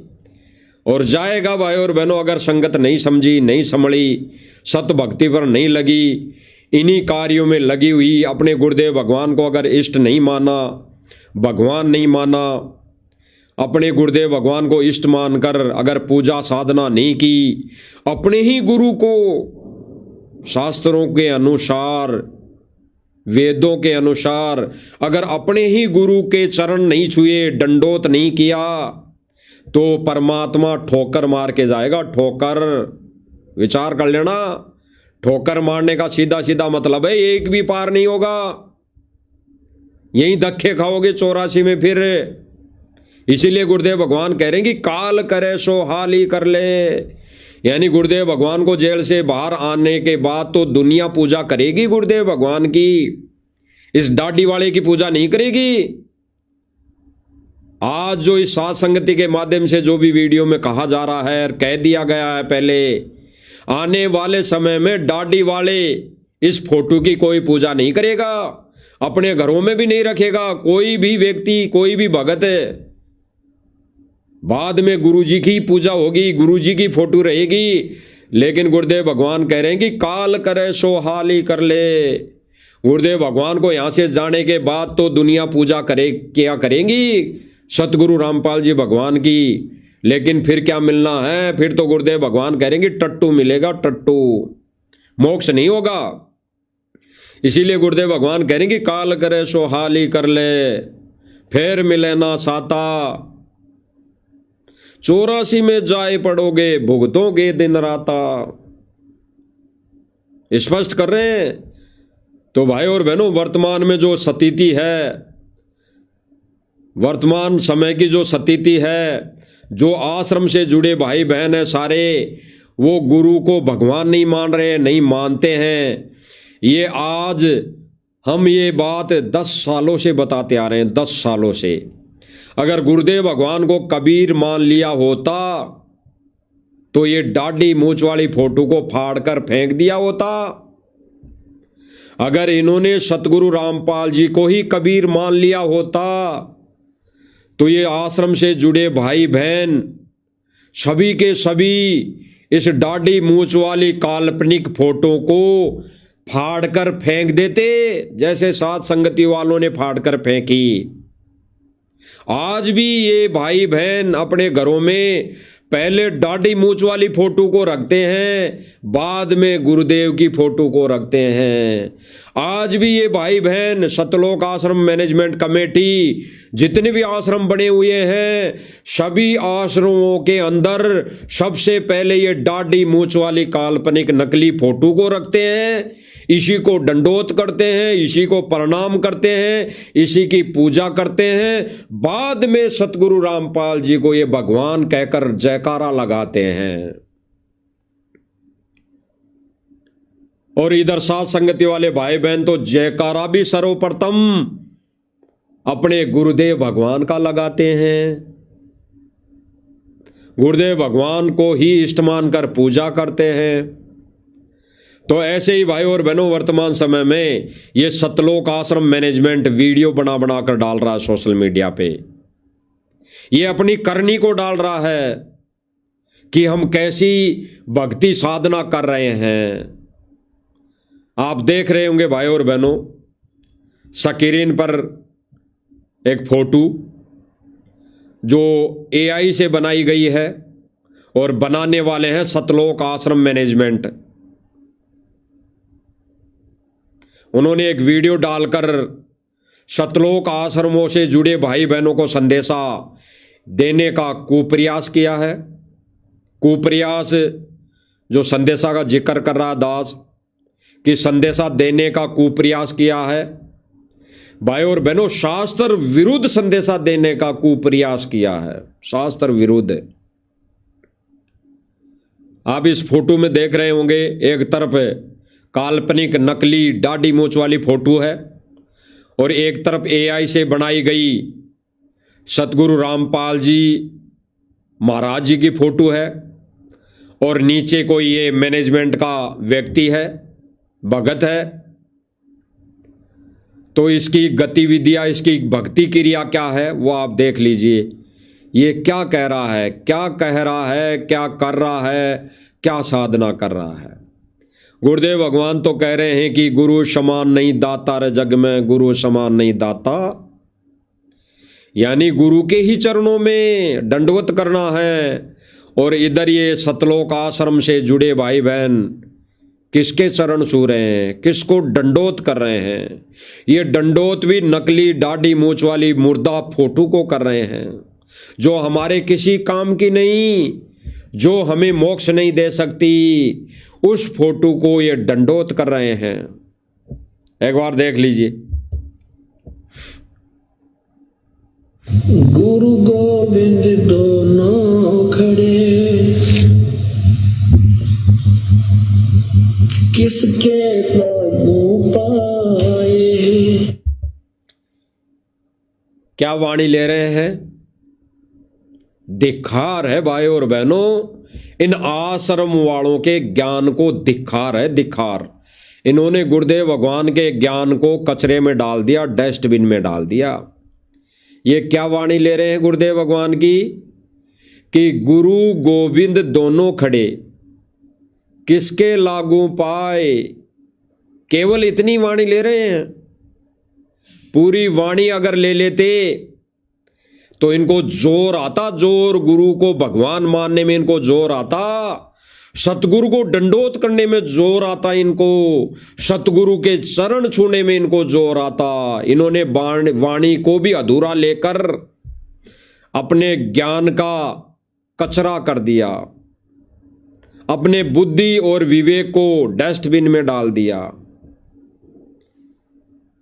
और जाएगा भाई और बहनों, अगर संगत नहीं समझी, नहीं संभली, सत भक्ति पर नहीं लगी, इन्हीं कार्यों में लगी हुई, अपने गुरुदेव भगवान को अगर इष्ट नहीं माना, भगवान नहीं माना, अपने गुरुदेव भगवान को इष्ट मानकर अगर पूजा साधना नहीं की, अपने ही गुरु को शास्त्रों के अनुसार, वेदों के अनुसार अगर अपने ही गुरु के चरण नहीं छुए, दंडोत नहीं किया, तो परमात्मा ठोकर मार के जाएगा। ठोकर। विचार कर लेना, ठोकर मारने का सीधा सीधा मतलब है एक भी पार नहीं होगा, यही धक्के खाओगे 84 में फिर। इसीलिए गुरुदेव भगवान कह रहे हैं कि काल करे सो हाल ही कर ले। यानी गुरुदेव भगवान को जेल से बाहर आने के बाद तो दुनिया पूजा करेगी गुरुदेव भगवान की, इस दाढ़ी वाले की पूजा नहीं करेगी। आज जो इस सात संगति के माध्यम से जो भी वीडियो में कहा जा रहा है और कह दिया गया है पहले, आने वाले समय में दाढ़ी वाले इस फोटो की कोई पूजा नहीं करेगा, अपने घरों में भी नहीं रखेगा कोई भी व्यक्ति, कोई भी भगत। बाद में गुरुजी की पूजा होगी, गुरुजी की फोटो रहेगी। लेकिन गुरुदेव भगवान कह रहे हैं कि काल करे सो हाल ही कर ले। गुरुदेव भगवान को यहां से जाने के बाद तो दुनिया पूजा क्या करेंगी सतगुरु रामपाल जी भगवान की, लेकिन फिर क्या मिलना है? फिर तो गुरुदेव भगवान कह रहे हैं कि टट्टू मिलेगा, टट्टू, मोक्ष नहीं होगा। इसीलिए गुरुदेव भगवान कह रहे हैं कि काल करे सो हाल ही कर ले, फिर मिले ना साता, 84 में जाए पड़ोगे, भुगतोगे दिन राता। स्पष्ट कर रहे हैं। तो भाई और बहनों, वर्तमान में जो स्थिति है, वर्तमान समय की जो स्थिति है, जो आश्रम से जुड़े भाई बहन हैं सारे, वो गुरु को भगवान नहीं मान रहे हैं, नहीं मानते हैं। ये आज हम ये बात 10 सालों से बताते आ रहे हैं, 10 सालों से। अगर गुरुदेव भगवान को कबीर मान लिया होता तो ये दाढ़ी मूंछ वाली फोटो को फाड़ कर फेंक दिया होता। अगर इन्होंने सतगुरु रामपाल जी को ही कबीर मान लिया होता तो ये आश्रम से जुड़े भाई बहन सभी के सभी इस दाढ़ी मूंछ वाली काल्पनिक फोटो को फाड़ कर फेंक देते, जैसे साथ संगति वालों ने फाड़ कर फेंकी। आज भी ये भाई बहन अपने घरों में पहले दाढ़ी मूंछ वाली फोटो को रखते हैं, बाद में गुरुदेव की फोटो को रखते हैं। आज भी ये भाई बहन सतलोक आश्रम मैनेजमेंट कमेटी जितने भी आश्रम बने हुए हैं, सभी आश्रमों के अंदर सबसे पहले ये दाढ़ी मूंछ वाली काल्पनिक नकली फोटो को रखते हैं, इसी को दंडोत करते हैं, इसी को प्रणाम करते हैं, इसी की पूजा करते हैं। बाद में सतगुरु रामपाल जी को ये भगवान कहकर जयकारा लगाते हैं। और इधर साथ संगति वाले भाई बहन तो जयकारा भी सर्वप्रथम अपने गुरुदेव भगवान का लगाते हैं, गुरुदेव भगवान को ही इष्ट मानकर पूजा करते हैं। तो ऐसे ही भाई और बहनों, वर्तमान समय में ये सतलोक आश्रम मैनेजमेंट वीडियो बना बना कर डाल रहा है सोशल मीडिया पे। ये अपनी करनी को डाल रहा है कि हम कैसी भक्ति साधना कर रहे हैं। आप देख रहे होंगे भाई और बहनों, स्क्रीन पर एक फोटो जो AI से बनाई गई है और बनाने वाले हैं सतलोक आश्रम मैनेजमेंट। उन्होंने एक वीडियो डालकर सतलोक आश्रमों से जुड़े भाई बहनों को संदेशा देने का कुप्रयास किया है। कुप्रयास जो संदेशा का जिक्र कर रहा दास कि संदेशा देने का कुप्रयास किया है। भाई और बहनों, शास्त्र विरुद्ध संदेशा देने का कुप्रयास किया है, शास्त्र विरुद्ध। आप इस फोटो में देख रहे होंगे, एक तरफ काल्पनिक नकली दाढ़ी मूंछ वाली फोटो है और एक तरफ AI से बनाई गई सतगुरु रामपाल जी महाराज जी की फोटो है और नीचे कोई ये मैनेजमेंट का व्यक्ति है, भगत है। तो इसकी गतिविधियां, इसकी भक्ति क्रिया क्या है वो आप देख लीजिए। ये क्या कह रहा है, क्या कह रहा है, क्या कर रहा है, क्या साधना कर रहा है। गुरुदेव भगवान तो कह रहे हैं कि गुरु समान नहीं दाता रे जग में, गुरु समान नहीं दाता। यानी गुरु के ही चरणों में दंडवत करना है। और इधर ये सतलोक आश्रम से जुड़े भाई बहन किसके चरण छू रहे हैं, किसको दंडोत कर रहे हैं। ये दंडोत भी नकली दाढ़ी मूंछ वाली मुर्दा फोटो को कर रहे हैं, जो हमारे किसी काम की नहीं, जो हमें मोक्ष नहीं दे सकती, उस फोटो को ये दंडोत कर रहे हैं। एक बार देख लीजिए। गुरु गोविंद दोनों खड़े, किसके लागू पाए। क्या वाणी ले रहे हैं? धिक्कार है भाई और बहनों, इन आश्रम वालों के ज्ञान को धिक्कार है, धिक्कार। इन्होंने गुरुदेव भगवान के ज्ञान को कचरे में डाल दिया, डस्टबिन में डाल दिया। ये क्या वाणी ले रहे हैं गुरुदेव भगवान की कि गुरु गोविंद दोनों खड़े, किसके लागू पाए। केवल इतनी वाणी ले रहे हैं। पूरी वाणी अगर ले लेते तो इनको जोर आता, जोर गुरु को भगवान मानने में इनको जोर आता, सतगुरु को दंडोत करने में जोर आता, इनको सतगुरु के चरण छूने में इनको जोर आता। इन्होंने वाणी को भी अधूरा लेकर अपने ज्ञान का कचरा कर दिया, अपने बुद्धि और विवेक को डस्टबिन में डाल दिया।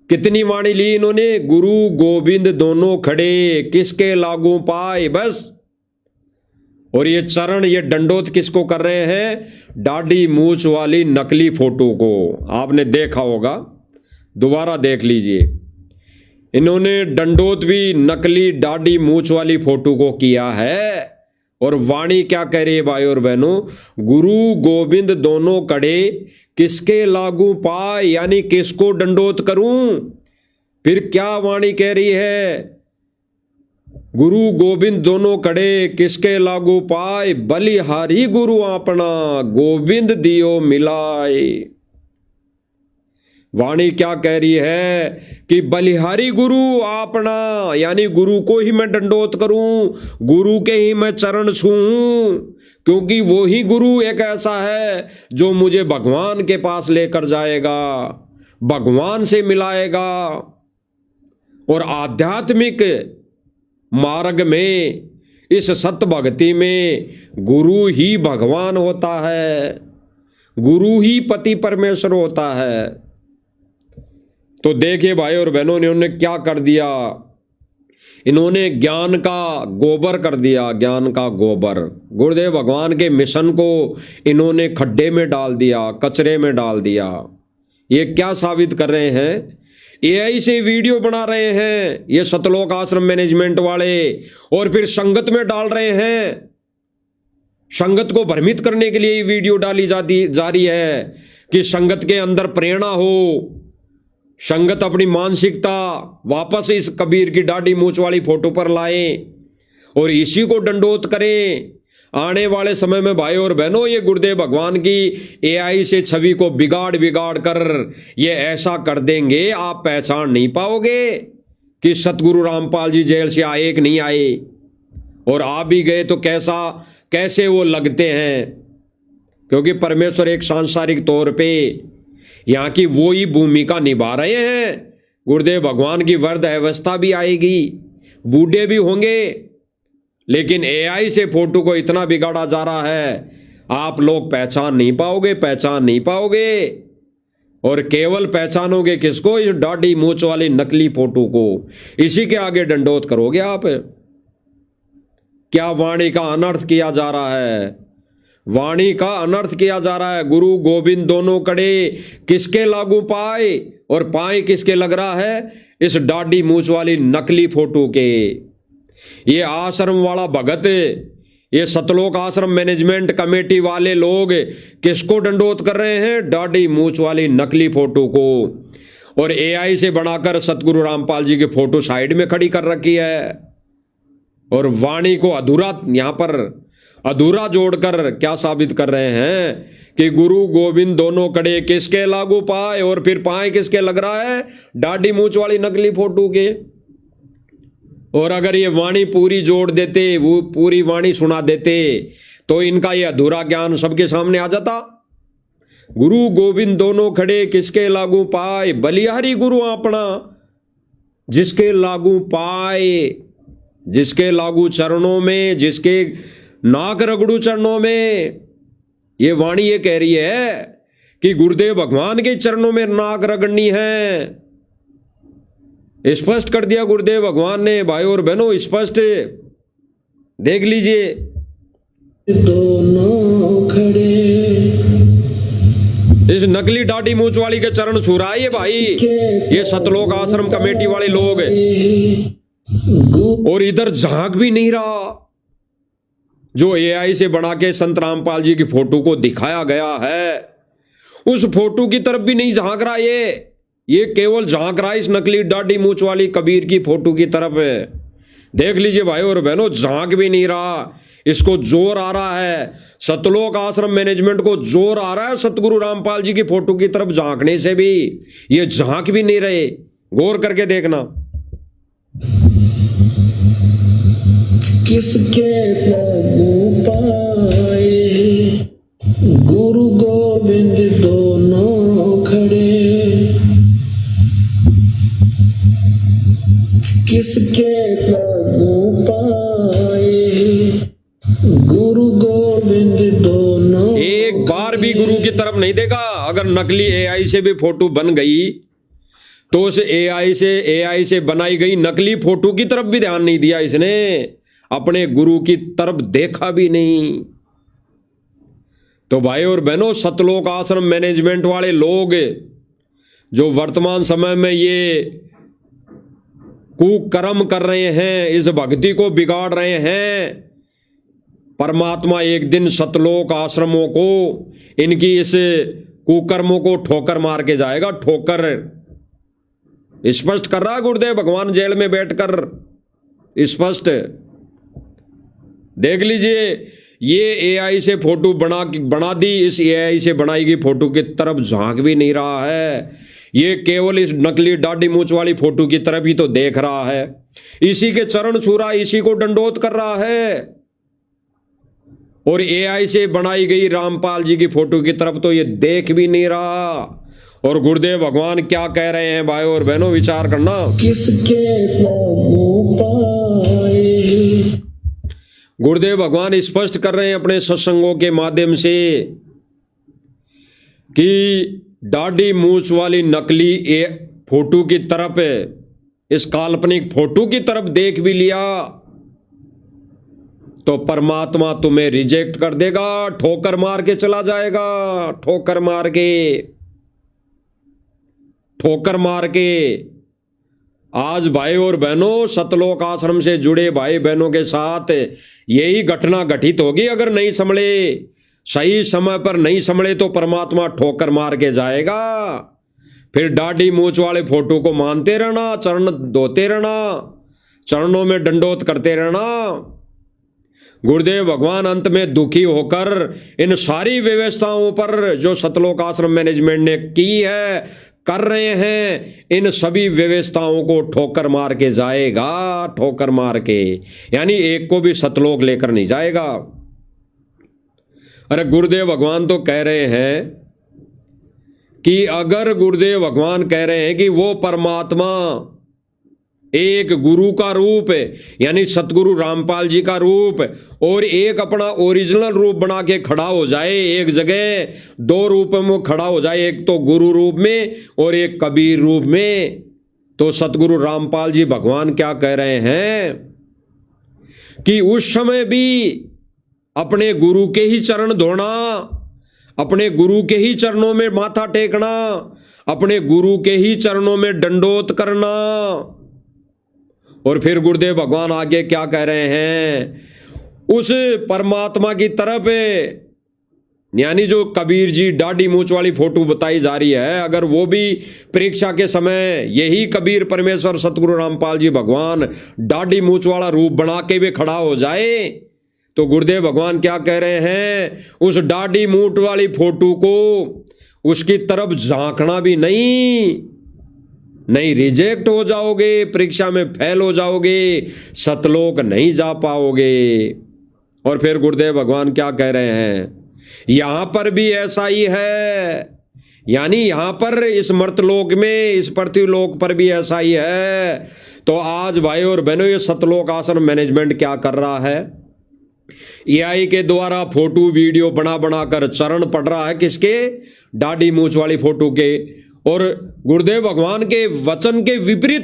कितनी वाणी ली इन्होंने? गुरु गोविंद दोनों खड़े, किसके लागू पाए। बस और ये चरण, ये दंडोत किसको कर रहे हैं? दाढ़ी मूछ वाली नकली फोटो को। आपने देखा होगा, दोबारा देख लीजिए। इन्होंने दंडोत भी नकली दाढ़ी मूछ वाली फोटो को किया है। और वाणी क्या कह रही है भाई और बहनों? गुरु गोविंद दोनों कड़े किसके लागू पाए, यानी किसको दंडोत करूं? फिर क्या वाणी कह रही है? गुरु गोविंद दोनों कड़े किसके लागू पाए, बलिहारी गुरु आपना गोविंद दियो मिलाए। वाणी क्या कह रही है कि बलिहारी गुरु आपना, यानी गुरु को ही मैं दंडोत करूं, गुरु के ही मैं चरण छूऊं, क्योंकि वो ही गुरु एक ऐसा है जो मुझे भगवान के पास लेकर जाएगा, भगवान से मिलाएगा। और आध्यात्मिक मार्ग में, इस सत्य भक्ति में गुरु ही भगवान होता है, गुरु ही पति परमेश्वर होता है। तो देखिए भाई और बहनों, इन्होंने क्या कर दिया? इन्होंने ज्ञान का गोबर कर दिया, ज्ञान का गोबर। गुरुदेव भगवान के मिशन को इन्होंने खड्डे में डाल दिया, कचरे में डाल दिया। ये क्या साबित कर रहे हैं? एआई से वीडियो बना रहे हैं ये सतलोक आश्रम मैनेजमेंट वाले, और फिर संगत में डाल रहे हैं। संगत को भ्रमित करने के लिए ये वीडियो डाली जा रही है कि संगत के अंदर प्रेरणा हो, संगत अपनी मानसिकता वापस इस कबीर की दाढ़ी मूछ वाली फोटो पर लाएं और इसी को दंडोत करें। आने वाले समय में भाई और बहनों, ये गुरुदेव भगवान की एआई से छवि को बिगाड़ कर ये ऐसा कर देंगे, आप पहचान नहीं पाओगे कि सतगुरु रामपाल जी जेल से आए कि नहीं आए। और आ भी गए तो कैसे वो लगते हैं, क्योंकि परमेश्वर एक सांसारिक तौर पे यहाँ की वो ही भूमिका निभा रहे हैं। गुरुदेव भगवान की वृद्ध अवस्था भी आएगी, बूढ़े भी होंगे, लेकिन एआई से फोटो को इतना बिगाड़ा जा रहा है, आप लोग पहचान नहीं पाओगे। और केवल पहचानोगे किसको? इस दाढ़ी मूछ वाली नकली फोटो को। इसी के आगे दंडोत करोगे आप। क्या वाणी का अनर्थ किया जा रहा है? वाणी का अनर्थ किया जा रहा है। गुरु गोविंद दोनों कड़े किसके लागू पाए, और पाए किसके लग रहा है? इस दाढ़ी मूछ वाली नकली फोटो के। ये आश्रम वाला भगत, ये सतलोक आश्रम मैनेजमेंट कमेटी वाले लोग किसको दंडोत कर रहे हैं? दाढ़ी मूछ वाली नकली फोटो को। और एआई से बनाकर सतगुरु रामपाल जी की फोटो साइड में खड़ी कर रखी है। और वाणी को यहां पर अधूरा जोड़कर क्या साबित कर रहे हैं कि गुरु गोविंद दोनों कड़े किसके लागू पाए, और फिर पाए किसके लग रहा है? दाढ़ी मूछ वाली नकली फोटो के। और अगर ये वाणी पूरी जोड़ देते, वो पूरी वाणी सुना देते, तो इनका ये अधूरा ज्ञान सबके सामने आ जाता। गुरु गोविंद दोनों खड़े किसके लागू पाए, बलिहारी गुरु अपना जिसके लागू पाए, जिसके लागू चरणों में, जिसके नाक रगड़ू चरणों में। ये वाणी ये कह रही है कि गुरुदेव भगवान के चरणों में नाक रगड़नी है। स्पष्ट कर दिया गुरुदेव भगवान ने भाई और बहनों, स्पष्ट देख लीजिए। दोनों खड़े इस नकली दाढ़ी मूछ वाली के चरण छू रहा है ये भाई, ये सतलोक आश्रम कमेटी वाले लोग, और इधर झांक भी नहीं रहा। जो एआई से बना के संत रामपाल जी की फोटो को दिखाया गया है, उस फोटो की तरफ भी नहीं झांक रहा ये केवल झांक रहा है इस नकली दाढ़ी मूछ वाली कबीर की फोटो की तरफ। देख लीजिए भाई और बहनों, झांक भी नहीं रहा। इसको जोर आ रहा है, सतलोक आश्रम मैनेजमेंट को जोर आ रहा है सतगुरु रामपाल जी की फोटो की तरफ झांकने से भी। ये झांक भी नहीं रहे, गौर करके देखना। किसके लागू पाए, गुरु गोविंद दोनों खड़े किसके लागू पाए, गुरु गोविंद दोनों। एक बार भी गुरु की तरफ नहीं देखा। अगर नकली एआई से भी फोटो बन गई तो उस एआई से बनाई गई नकली फोटो की तरफ भी ध्यान नहीं दिया इसने। अपने गुरु की तरफ देखा भी नहीं। तो भाई और बहनों, सतलोक आश्रम मैनेजमेंट वाले लोग जो वर्तमान समय में ये कुकर्म कर रहे हैं, इस भक्ति को बिगाड़ रहे हैं, परमात्मा एक दिन सतलोक आश्रमों को, इनकी इस कुकर्मों को ठोकर मार के जाएगा। ठोकर स्पष्ट कर रहा है गुरुदेव भगवान जेल में बैठकर, स्पष्ट देख लीजिए। ये एआई से फोटो बना दी, इस एआई से बनाई गई फोटो की तरफ झांक भी नहीं रहा है। ये केवल इस नकली दाढ़ी मूंछ वाली फोटो की तरफ ही तो देख रहा है, इसी के चरण छू रहा है, इसी को दंडोत कर रहा है। और एआई से बनाई गई रामपाल जी की फोटो की तरफ तो ये देख भी नहीं रहा। और गुरुदेव भगवान क्या कह रहे हैं भाई और बहनों, विचार करना। किसके गुरुदेव भगवान स्पष्ट कर रहे हैं अपने सत्संगों के माध्यम से कि दाढ़ी मूंछ वाली नकली फोटो की तरफ, इस काल्पनिक फोटो की तरफ देख भी लिया तो परमात्मा तुम्हें रिजेक्ट कर देगा, ठोकर मार के चला जाएगा। ठोकर मार के, ठोकर मार के। आज भाई और बहनों, सतलोक आश्रम से जुड़े भाई बहनों के साथ यही घटना घटित होगी। अगर नहीं संभले, सही समय पर नहीं संभले तो परमात्मा ठोकर मार के जाएगा। फिर दाढ़ी मूंछ वाले फोटो को मानते रहना, चरण धोते रहना, चरणों में दंडोत करते रहना। गुरुदेव भगवान अंत में दुखी होकर इन सारी व्यवस्थाओं पर जो सतलोक आश्रम मैनेजमेंट ने की है, कर रहे हैं, इन सभी व्यवस्थाओं को ठोकर मार के जाएगा। ठोकर मार के, यानी एक को भी सतलोक लेकर नहीं जाएगा। अरे गुरुदेव भगवान तो कह रहे हैं कि अगर गुरुदेव भगवान कह रहे हैं कि वो परमात्मा एक गुरु का रूप है, यानी सतगुरु रामपाल जी का रूप, और एक अपना ओरिजिनल रूप बना के खड़ा हो जाए, एक जगह दो रूप में खड़ा हो जाए, एक तो गुरु रूप में और एक कबीर रूप में, तो सतगुरु रामपाल जी भगवान क्या कह रहे हैं कि उस समय भी अपने गुरु के ही चरण धोना, अपने गुरु के ही चरणों में माथा टेकना, अपने गुरु के ही चरणों में दंडोत करना। और फिर गुरुदेव भगवान आगे क्या कह रहे हैं, उस परमात्मा की तरफ, यानी जो कबीर जी दाढ़ी मूंछ वाली फोटो बताई जा रही है, अगर वो भी परीक्षा के समय यही कबीर परमेश्वर सतगुरु रामपाल जी भगवान दाढ़ी मूंछ वाला रूप बना के भी खड़ा हो जाए, तो गुरुदेव भगवान क्या कह रहे हैं, उस दाढ़ी मूंछ वाली फोटो को उसकी तरफ झांकना भी नहीं, रिजेक्ट हो जाओगे, परीक्षा में फेल हो जाओगे, सतलोक नहीं जा पाओगे। और फिर गुरुदेव भगवान क्या कह रहे हैं, यहां पर भी ऐसा ही है, यानी यहां पर इस मर्तलोक में, इस पृथ्वीलोक पर भी ऐसा ही है। तो आज भाई और बहनों, ये सतलोक आश्रम मैनेजमेंट क्या कर रहा है, एआई के द्वारा फोटो वीडियो बना कर चरण पढ़ रहा है, किसके, दाढ़ी मूंछ वाली फोटो के। और गुरुदेव भगवान के वचन के विपरीत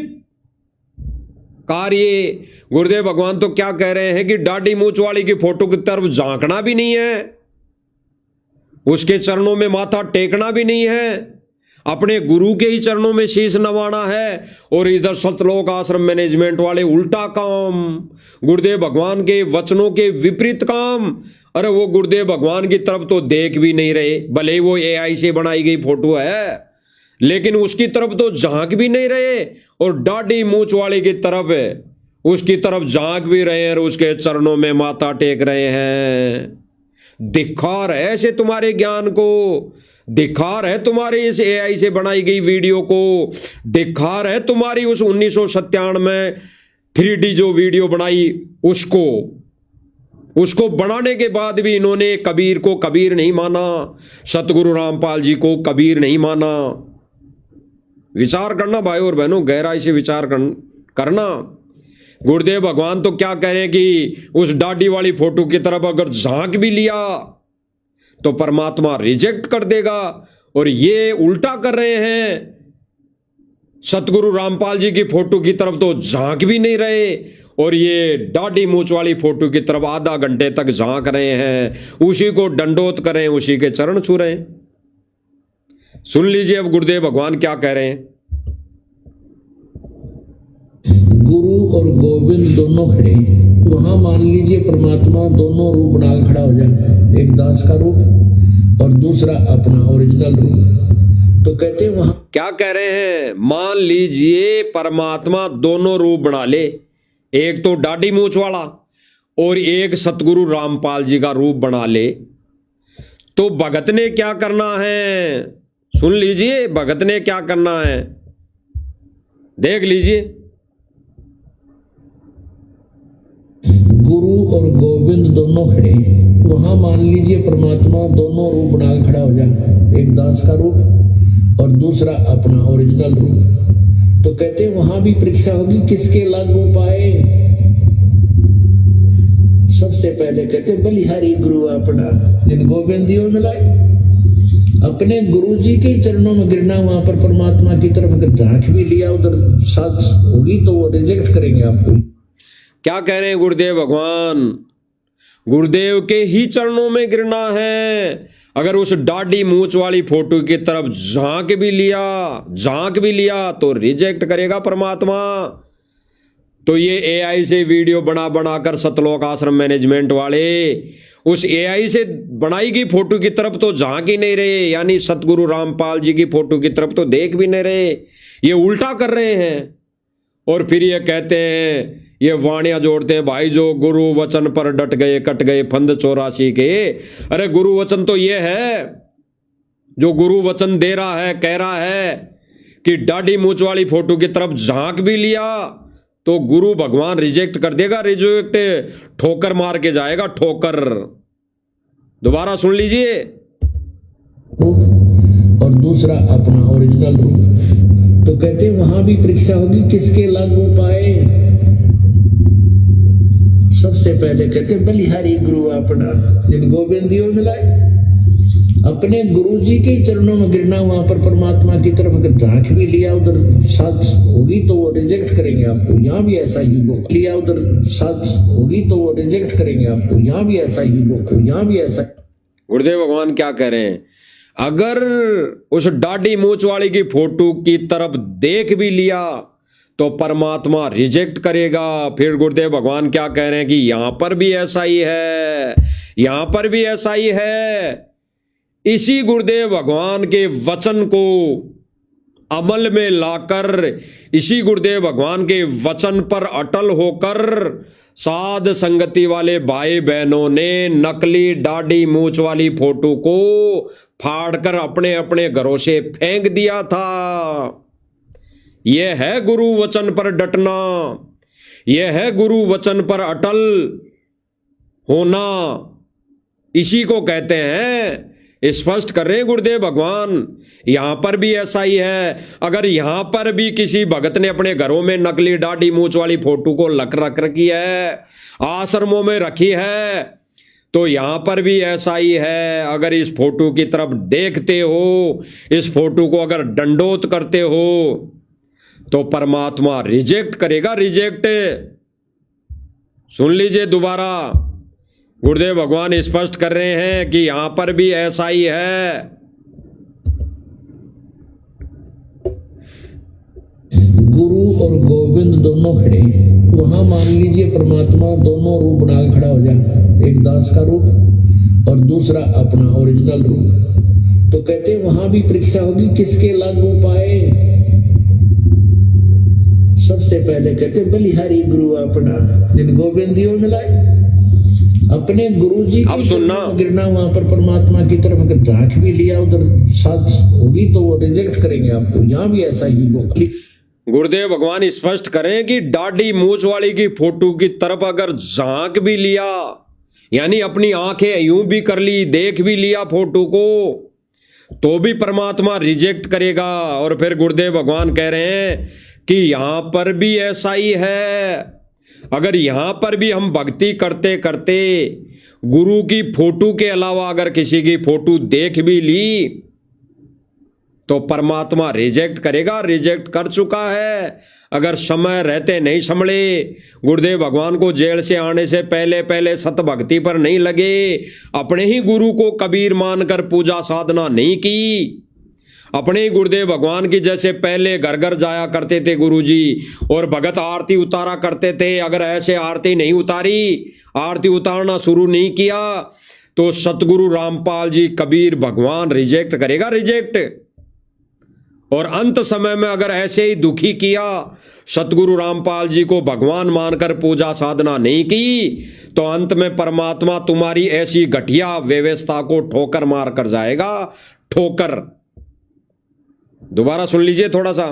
कार्य, गुरुदेव भगवान तो क्या कह रहे हैं कि दाढ़ी मूंछ वाली की फोटो की तरफ झांकना भी नहीं है, उसके चरणों में माथा टेकना भी नहीं है, अपने गुरु के ही चरणों में शीश नवाना है। और इधर सतलोक आश्रम मैनेजमेंट वाले उल्टा काम, गुरुदेव भगवान के वचनों के विपरीत काम। अरे वो गुरुदेव भगवान की तरफ तो देख भी नहीं रहे, भले ही वो एआई से बनाई गई फोटो है, लेकिन उसकी तरफ तो झांक भी नहीं रहे। और दाढ़ी मूंछ वाले की तरफ है, उसकी तरफ झांक भी रहे हैं और उसके चरणों में माथा टेक रहे हैं। धिक्कार है ऐसे तुम्हारे ज्ञान को, धिक्कार है तुम्हारी इस एआई से बनाई गई वीडियो को, धिक्कार है तुम्हारी उस 1997 में 3D जो वीडियो बनाई उसको बनाने के बाद भी इन्होंने कबीर को कबीर नहीं माना, सतगुरु रामपाल जी को कबीर नहीं माना। विचार करना भाई और बहनों, गहराई से विचार करना। गुरुदेव भगवान तो क्या कह रहे हैं कि उस दाढ़ी वाली फोटो की तरफ अगर झांक भी लिया तो परमात्मा रिजेक्ट कर देगा। और ये उल्टा कर रहे हैं, सतगुरु रामपाल जी की फोटो की तरफ तो झांक भी नहीं रहे और ये दाढ़ी मूंछ वाली फोटो की तरफ आधा घंटे तक झांक रहे हैं, उसी को दंडोत करें, उसी के चरण छू रहे हैं। सुन लीजिए अब गुरुदेव भगवान क्या कह रहे हैं। गुरु और गोविंद दोनों खड़े, वहां मान लीजिए परमात्मा दोनों रूप बना के खड़ा हो जाए, एक दास का रूप और दूसरा अपना ओरिजिनल रूप। तो कहते हैं वहां क्या कह रहे हैं, मान लीजिए परमात्मा दोनों रूप बना ले, एक तो दाढ़ी मूंछ वाला और एक सतगुरु रामपाल जी का रूप बना ले, तो भगत ने क्या करना है? सुन लीजिए भगत ने क्या करना है, देख लीजिए। गुरु और गोविंद दोनों खड़े, वहां मान लीजिए परमात्मा दोनों रूप बना के खड़ा हो जाए, एक दास का रूप और दूसरा अपना ओरिजिनल रूप। तो कहते हैं वहां भी परीक्षा होगी, किसके लागू पाए। सबसे पहले कहते बलिहारी गुरु अपना, जिन गोविंदियों मिलाए, अपने गुरु जी के चरणों में गिरना, वहां पर परमात्मा की तरफ अगर झांक भी लिया उधर साथ होगी तो वो रिजेक्ट करेंगे आपको। क्या कह रहे हैं गुरुदेव भगवान? गुरुदेव के ही चरणों में गिरना है। अगर उस दाढ़ी मूंछ वाली फोटो की तरफ झांक भी लिया तो रिजेक्ट करेगा परमात्मा। तो ये एआई से वीडियो बना कर सतलोक आश्रम मैनेजमेंट वाले उस एआई से बनाई गई फोटो की तरफ तो झांक ही नहीं रहे, यानी सतगुरु रामपाल जी की फोटो की तरफ तो देख भी नहीं रहे, ये उल्टा कर रहे हैं। और फिर ये कहते हैं, ये वाणियां जोड़ते हैं, भाई जो गुरु वचन पर डट गए कट गए फंद 84 के। अरे गुरु वचन तो ये है, जो गुरु वचन दे रहा है, कह रहा है कि दाढ़ी मूंछ वाली फोटो की तरफ झांक भी लिया तो गुरु भगवान रिजेक्ट कर देगा, रिजेक्ट ठोकर मार के जाएगा, ठोकर। दोबारा सुन लीजिए। और दूसरा अपना ओरिजिनल रूप। तो कहते हैं वहां भी परीक्षा होगी, किसके लागू पाए। सबसे पहले कहते बलिहारी गुरु अपना, जिन गोविंदियों मिलाए, अपने गुरु जी के चरणों में गिरना, वहां पर परमात्मा की तरफ अगर झांक भी लिया उधर साथ होगी तो वो रिजेक्ट करेंगे आपको। यहाँ भी ऐसा ही होगा, लिया उधर साथ होगी तो वो रिजेक्ट करेंगे आपको। यहाँ भी ऐसा ही होगा, यहाँ भी ऐसा। गुरुदेव भगवान क्या कह रहे हैं, अगर उस दाढ़ी मूंछ वाली की फोटो की तरफ देख भी लिया तो परमात्मा रिजेक्ट करेगा। फिर गुरुदेव भगवान क्या कह रहे हैं कि यहां पर भी ऐसा ही है, यहां पर भी ऐसा ही है। इसी गुरुदेव भगवान के वचन को अमल में लाकर, इसी गुरुदेव भगवान के वचन पर अटल होकर साध संगति वाले भाई बहनों ने नकली दाढ़ी मूंछ वाली फोटो को फाड़कर अपने अपने घरों से फेंक दिया था। यह है गुरु वचन पर डटना, यह है गुरु वचन पर अटल होना, इसी को कहते हैं। स्पष्ट कर रहे हैं गुरुदेव भगवान, यहां पर भी ऐसा ही है। अगर यहां पर भी किसी भगत ने अपने घरों में नकली दाढ़ी मूंछ वाली फोटो को रख रखी है, आश्रमों में रखी है, तो यहां पर भी ऐसा ही है। अगर इस फोटो की तरफ देखते हो, इस फोटो को अगर दंडोत करते हो तो परमात्मा रिजेक्ट करेगा, रिजेक्ट। सुन लीजिए दोबारा, गुरुदेव भगवान स्पष्ट कर रहे हैं कि यहां पर भी ऐसा ही है। गुरु और गोविंद दोनों खड़े, वहां मान लीजिए परमात्मा दोनों रूप बना के खड़ा हो जाए, एक दास का रूप और दूसरा अपना ओरिजिनल रूप। तो कहते हैं वहां भी परीक्षा होगी, किसके लागू पाए। सबसे पहले कहते बलिहारी गुरु अपना, जिन गोविंदियों मिलाए, अपने गुरु जी अब सुनना, गिरना, वहां पर परमात्मा की तरफ अगर झांक भी लिया उधर साथ होगी तो वो रिजेक्ट करेंगे आपको। यहाँ भी ऐसा ही होगा। गुरुदेव भगवान स्पष्ट करें कि दाढ़ी मूंछ वाली की फोटो की तरफ अगर झांक भी लिया, यानी अपनी आंखें यूं भी कर ली, देख भी लिया फोटो को, तो भी परमात्मा रिजेक्ट करेगा। और फिर गुरुदेव भगवान कह रहे हैं कि यहां पर भी ऐसा ही है। अगर यहां पर भी हम भक्ति करते करते गुरु की फोटो के अलावा अगर किसी की फोटो देख भी ली तो परमात्मा रिजेक्ट करेगा, रिजेक्ट कर चुका है। अगर समय रहते नहीं संभले, गुरुदेव भगवान को जेल से आने से पहले पहले सत भक्ति पर नहीं लगे, अपने ही गुरु को कबीर मानकर पूजा साधना नहीं की, अपने ही गुरुदेव भगवान की जैसे पहले घर घर जाया करते थे गुरुजी और भगत आरती उतारा करते थे, अगर ऐसे आरती नहीं उतारी, आरती उतारना शुरू नहीं किया, तो सतगुरु रामपाल जी कबीर भगवान रिजेक्ट करेगा, रिजेक्ट। और अंत समय में अगर ऐसे ही दुखी किया, सतगुरु रामपाल जी को भगवान मानकर पूजा साधना नहीं की, तो अंत में परमात्मा तुम्हारी ऐसी घटिया व्यवस्था को ठोकर मार कर जाएगा, ठोकर। दोबारा सुन लीजिए थोड़ा सा।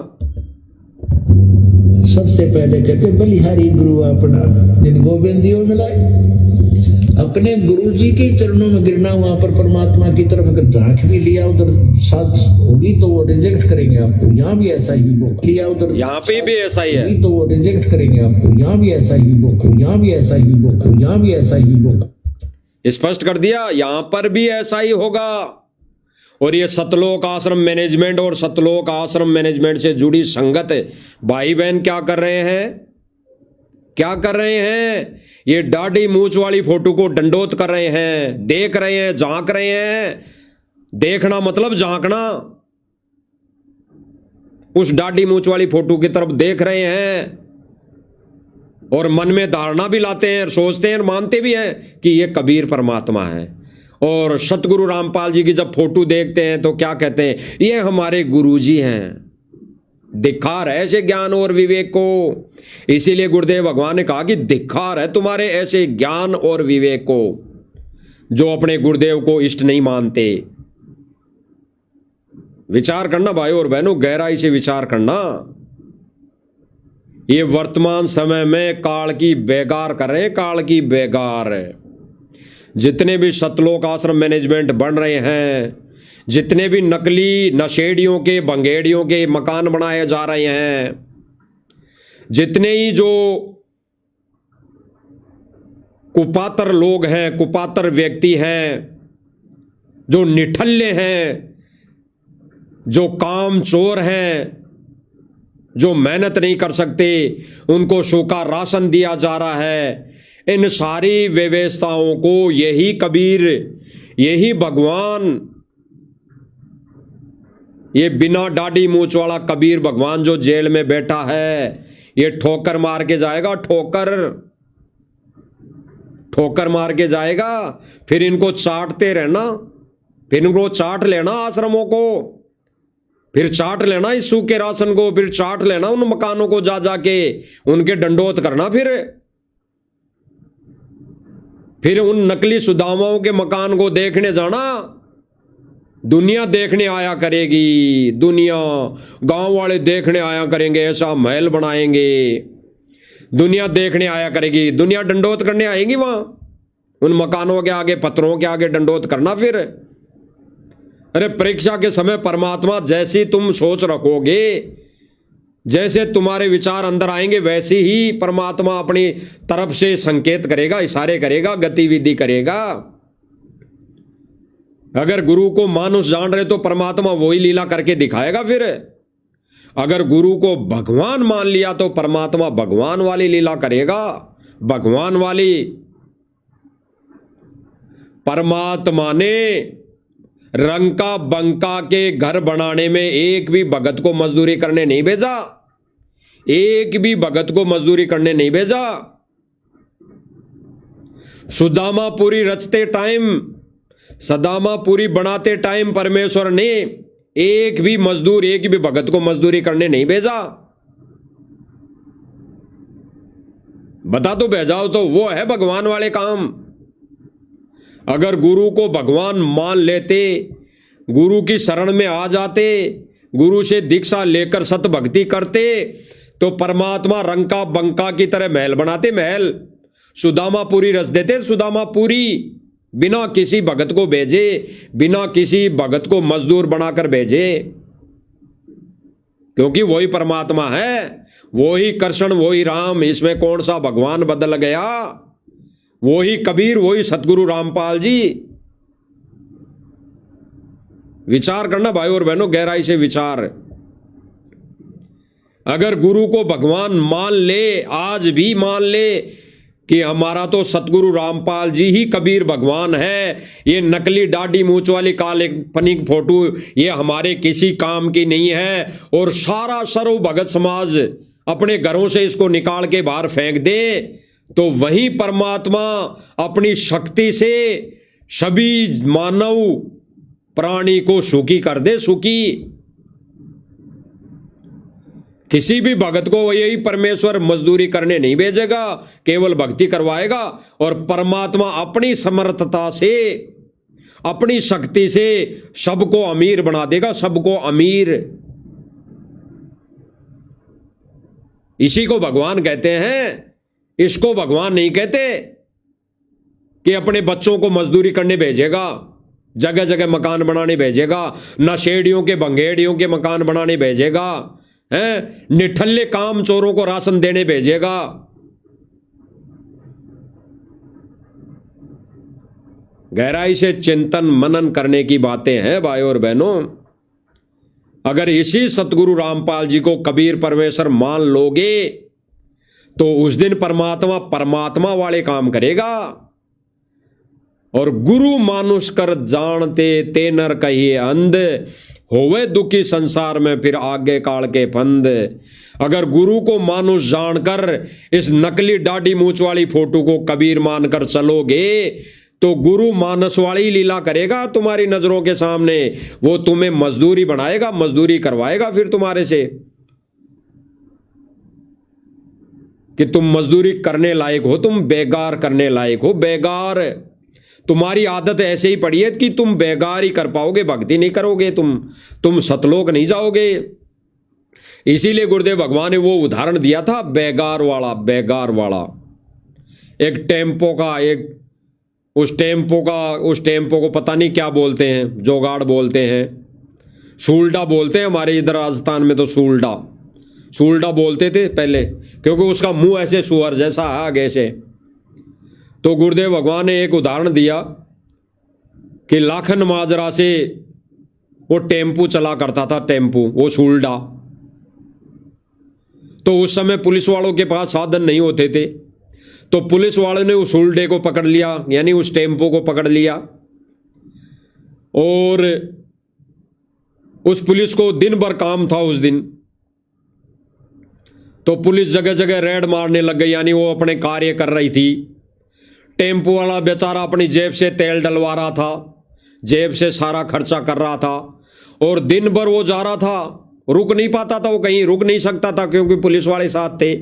सबसे पहले कहते बलिहारी गुरु अपना, जिन गोविंदियों मिलाए, अपने गुरु जी के चरणों में गिरना, वहां पर परमात्मा की तरफ अगर झांक भी लिया उधर साथ होगी तो वो रिजेक्ट करेंगे आपको। यहाँ भी ऐसा ही होगा, लिया उधर यहाँ पे भी ऐसा ही है, तो वो रिजेक्ट करेंगे आपको। यहाँ भी ऐसा ही होगा, यहाँ भी ऐसा ही होगा, यहाँ भी ऐसा ही होगा। स्पष्ट कर दिया, यहां पर भी ऐसा ही होगा। और ये सतलोक आश्रम मैनेजमेंट और सतलोक आश्रम मैनेजमेंट से जुड़ी संगत भाई बहन क्या कर रहे हैं, क्या कर रहे हैं? ये दाढ़ी मूंछ वाली फोटो को दंडोत कर रहे हैं, देख रहे हैं, झांक रहे हैं। देखना मतलब झांकना, उस दाढ़ी मूंछ वाली फोटो की तरफ देख रहे हैं और मन में धारणा भी लाते हैं, सोचते हैं, मानते भी हैं कि ये कबीर परमात्मा है। और सतगुरु रामपाल जी की जब फोटो देखते हैं तो क्या कहते हैं, ये हमारे गुरुजी हैं। दिखा रहे ऐसे ज्ञान और विवेक को, इसीलिए गुरुदेव भगवान ने कहा कि दिखा रहे तुम्हारे ऐसे ज्ञान और विवेक को जो अपने गुरुदेव को इष्ट नहीं मानते। विचार करना भाई और बहनों, गहराई से विचार करना। ये वर्तमान समय में काल की बेगार कर रहे हैं, काल की बेगार। जितने भी सतलोक आश्रम मैनेजमेंट बन रहे हैं, जितने भी नकली नशेड़ियों के बंगेड़ियों के मकान बनाए जा रहे हैं, जितने ही जो कुपात्र लोग हैं, कुपात्र व्यक्ति हैं, जो निठल्ले हैं, जो काम चोर हैं, जो मेहनत नहीं कर सकते, उनको सूखा राशन दिया जा रहा है। इन सारी व्यवस्थाओं को यही कबीर, यही भगवान, ये बिना दाढ़ी मूंछ वाला कबीर भगवान जो जेल में बैठा है, ये ठोकर मार के जाएगा, ठोकर, ठोकर मार के जाएगा। फिर इनको चाटते रहना, फिर इनको चाट लेना आश्रमों को, फिर चाट लेना इस सूखे राशन को, फिर चाट लेना उन मकानों को, जा जाके उनके दंडोत करना। फिर उन नकली सुदामाओं के मकान को देखने जाना। दुनिया देखने आया करेगी, दुनिया, गांव वाले देखने आया करेंगे, ऐसा महल बनाएंगे, दुनिया देखने आया करेगी, दुनिया दंडोत करने आएगी वहां, उन मकानों के आगे, पत्थरों के आगे दंडोत करना। फिर अरे परीक्षा के समय परमात्मा जैसी तुम सोच रखोगे, जैसे तुम्हारे विचार अंदर आएंगे, वैसे ही परमात्मा अपनी तरफ से संकेत करेगा, इशारे करेगा, गतिविधि करेगा। अगर गुरु को मानुष जान रहे तो परमात्मा वही लीला करके दिखाएगा। फिर अगर गुरु को भगवान मान लिया तो परमात्मा भगवान वाली लीला करेगा, भगवान वाली। परमात्मा ने रंका बंका के घर बनाने में एक भी भगत को मजदूरी करने नहीं भेजा, एक भी भगत को मजदूरी करने नहीं भेजा। सुदामापुरी रचते टाइम, सदामापुरी बनाते टाइम परमेश्वर ने एक भी मजदूर, एक भी भगत को मजदूरी करने नहीं भेजा। बता तो भेजाओ तो वो है भगवान वाले काम। अगर गुरु को भगवान मान लेते, गुरु की शरण में आ जाते, गुरु से दीक्षा लेकर सत भक्ति करते, तो परमात्मा रंका बंका की तरह महल बनाते, महल। सुदामापुरी रच देते, सुदामापुरी, बिना किसी भगत को भेजे, बिना किसी भगत को मजदूर बनाकर भेजे। क्योंकि वही परमात्मा है, वही कृष्ण, वही राम, इसमें कौन सा भगवान बदल गया? वही कबीर, वही सतगुरु रामपाल जी। विचार करना भाई और बहनों, गहराई से विचार। अगर गुरु को भगवान मान ले, आज भी मान ले कि हमारा तो सतगुरु रामपाल जी ही कबीर भगवान है, ये नकली दाढ़ी मूंछ वाली काल्पनिक फोटो ये हमारे किसी काम की नहीं है, और सारा सर्व भगत समाज अपने घरों से इसको निकाल के बाहर फेंक दे, तो वही परमात्मा अपनी शक्ति से सभी मानव प्राणी को सुखी कर दे, सुखी। किसी भी भगत को यही परमेश्वर मजदूरी करने नहीं भेजेगा, केवल भक्ति करवाएगा, और परमात्मा अपनी समर्थता से, अपनी शक्ति से सबको अमीर बना देगा, सबको अमीर। इसी को भगवान कहते हैं। इसको भगवान नहीं कहते कि अपने बच्चों को मजदूरी करने भेजेगा, जगह जगह मकान बनाने भेजेगा, नशेड़ियों के भंगेड़ियों के मकान बनाने भेजेगा, हैं, निठल्ले काम चोरों को राशन देने भेजेगा। गहराई से चिंतन मनन करने की बातें हैं भाई और बहनों। अगर इसी सतगुरु रामपाल जी को कबीर परमेश्वर मान लोगे तो उस दिन परमात्मा परमात्मा वाले काम करेगा। और गुरु मानुष कर जानते ते नर कहिए अंध, होवे दुखी संसार में फिर आगे काल के फंद। अगर गुरु को मानुष जानकर इस नकली दाढ़ी मूंछ वाली फोटो को कबीर मानकर चलोगे तो गुरु मानस वाली लीला करेगा तुम्हारी नजरों के सामने। वो तुम्हें मजदूरी बनाएगा, मजदूरी करवाएगा फिर तुम्हारे से कि तुम मजदूरी करने लायक हो, तुम बेगार करने लायक हो, बेगार। तुम्हारी आदत ऐसे ही पड़ी है कि तुम बेगार ही कर पाओगे, भक्ति नहीं करोगे, तुम सतलोक नहीं जाओगे। इसीलिए गुरुदेव भगवान ने वो उदाहरण दिया था बेगार वाला, बेगार वाला। एक टेम्पो का, एक उस टेम्पो को पता नहीं क्या बोलते हैं, जोगाड़ बोलते हैं, सूल्डा बोलते हैं, हमारे इधर राजस्थान में तो सूल्डा बोलते थे पहले, क्योंकि उसका मुंह ऐसे सुअर जैसा है आगे से। तो गुरुदेव भगवान ने एक उदाहरण दिया कि लाखन माजरा से वो टेम्पू चला करता था, टेम्पू, वो सूल्डा। तो उस समय पुलिस वालों के पास साधन नहीं होते थे, तो पुलिस वालों ने उस सूल्डे को पकड़ लिया, यानी उस टेम्पो को पकड़ लिया, और उस पुलिस को दिन भर काम था उस दिन। तो पुलिस जगह जगह रेड मारने लग गई, यानी वो अपने कार्य कर रही थी। टेम्पो वाला बेचारा अपनी जेब से तेल डलवा रहा था, जेब से सारा खर्चा कर रहा था, और दिन भर वो जा रहा था, रुक नहीं पाता था, वो कहीं रुक नहीं सकता था क्योंकि पुलिस वाले साथ थे।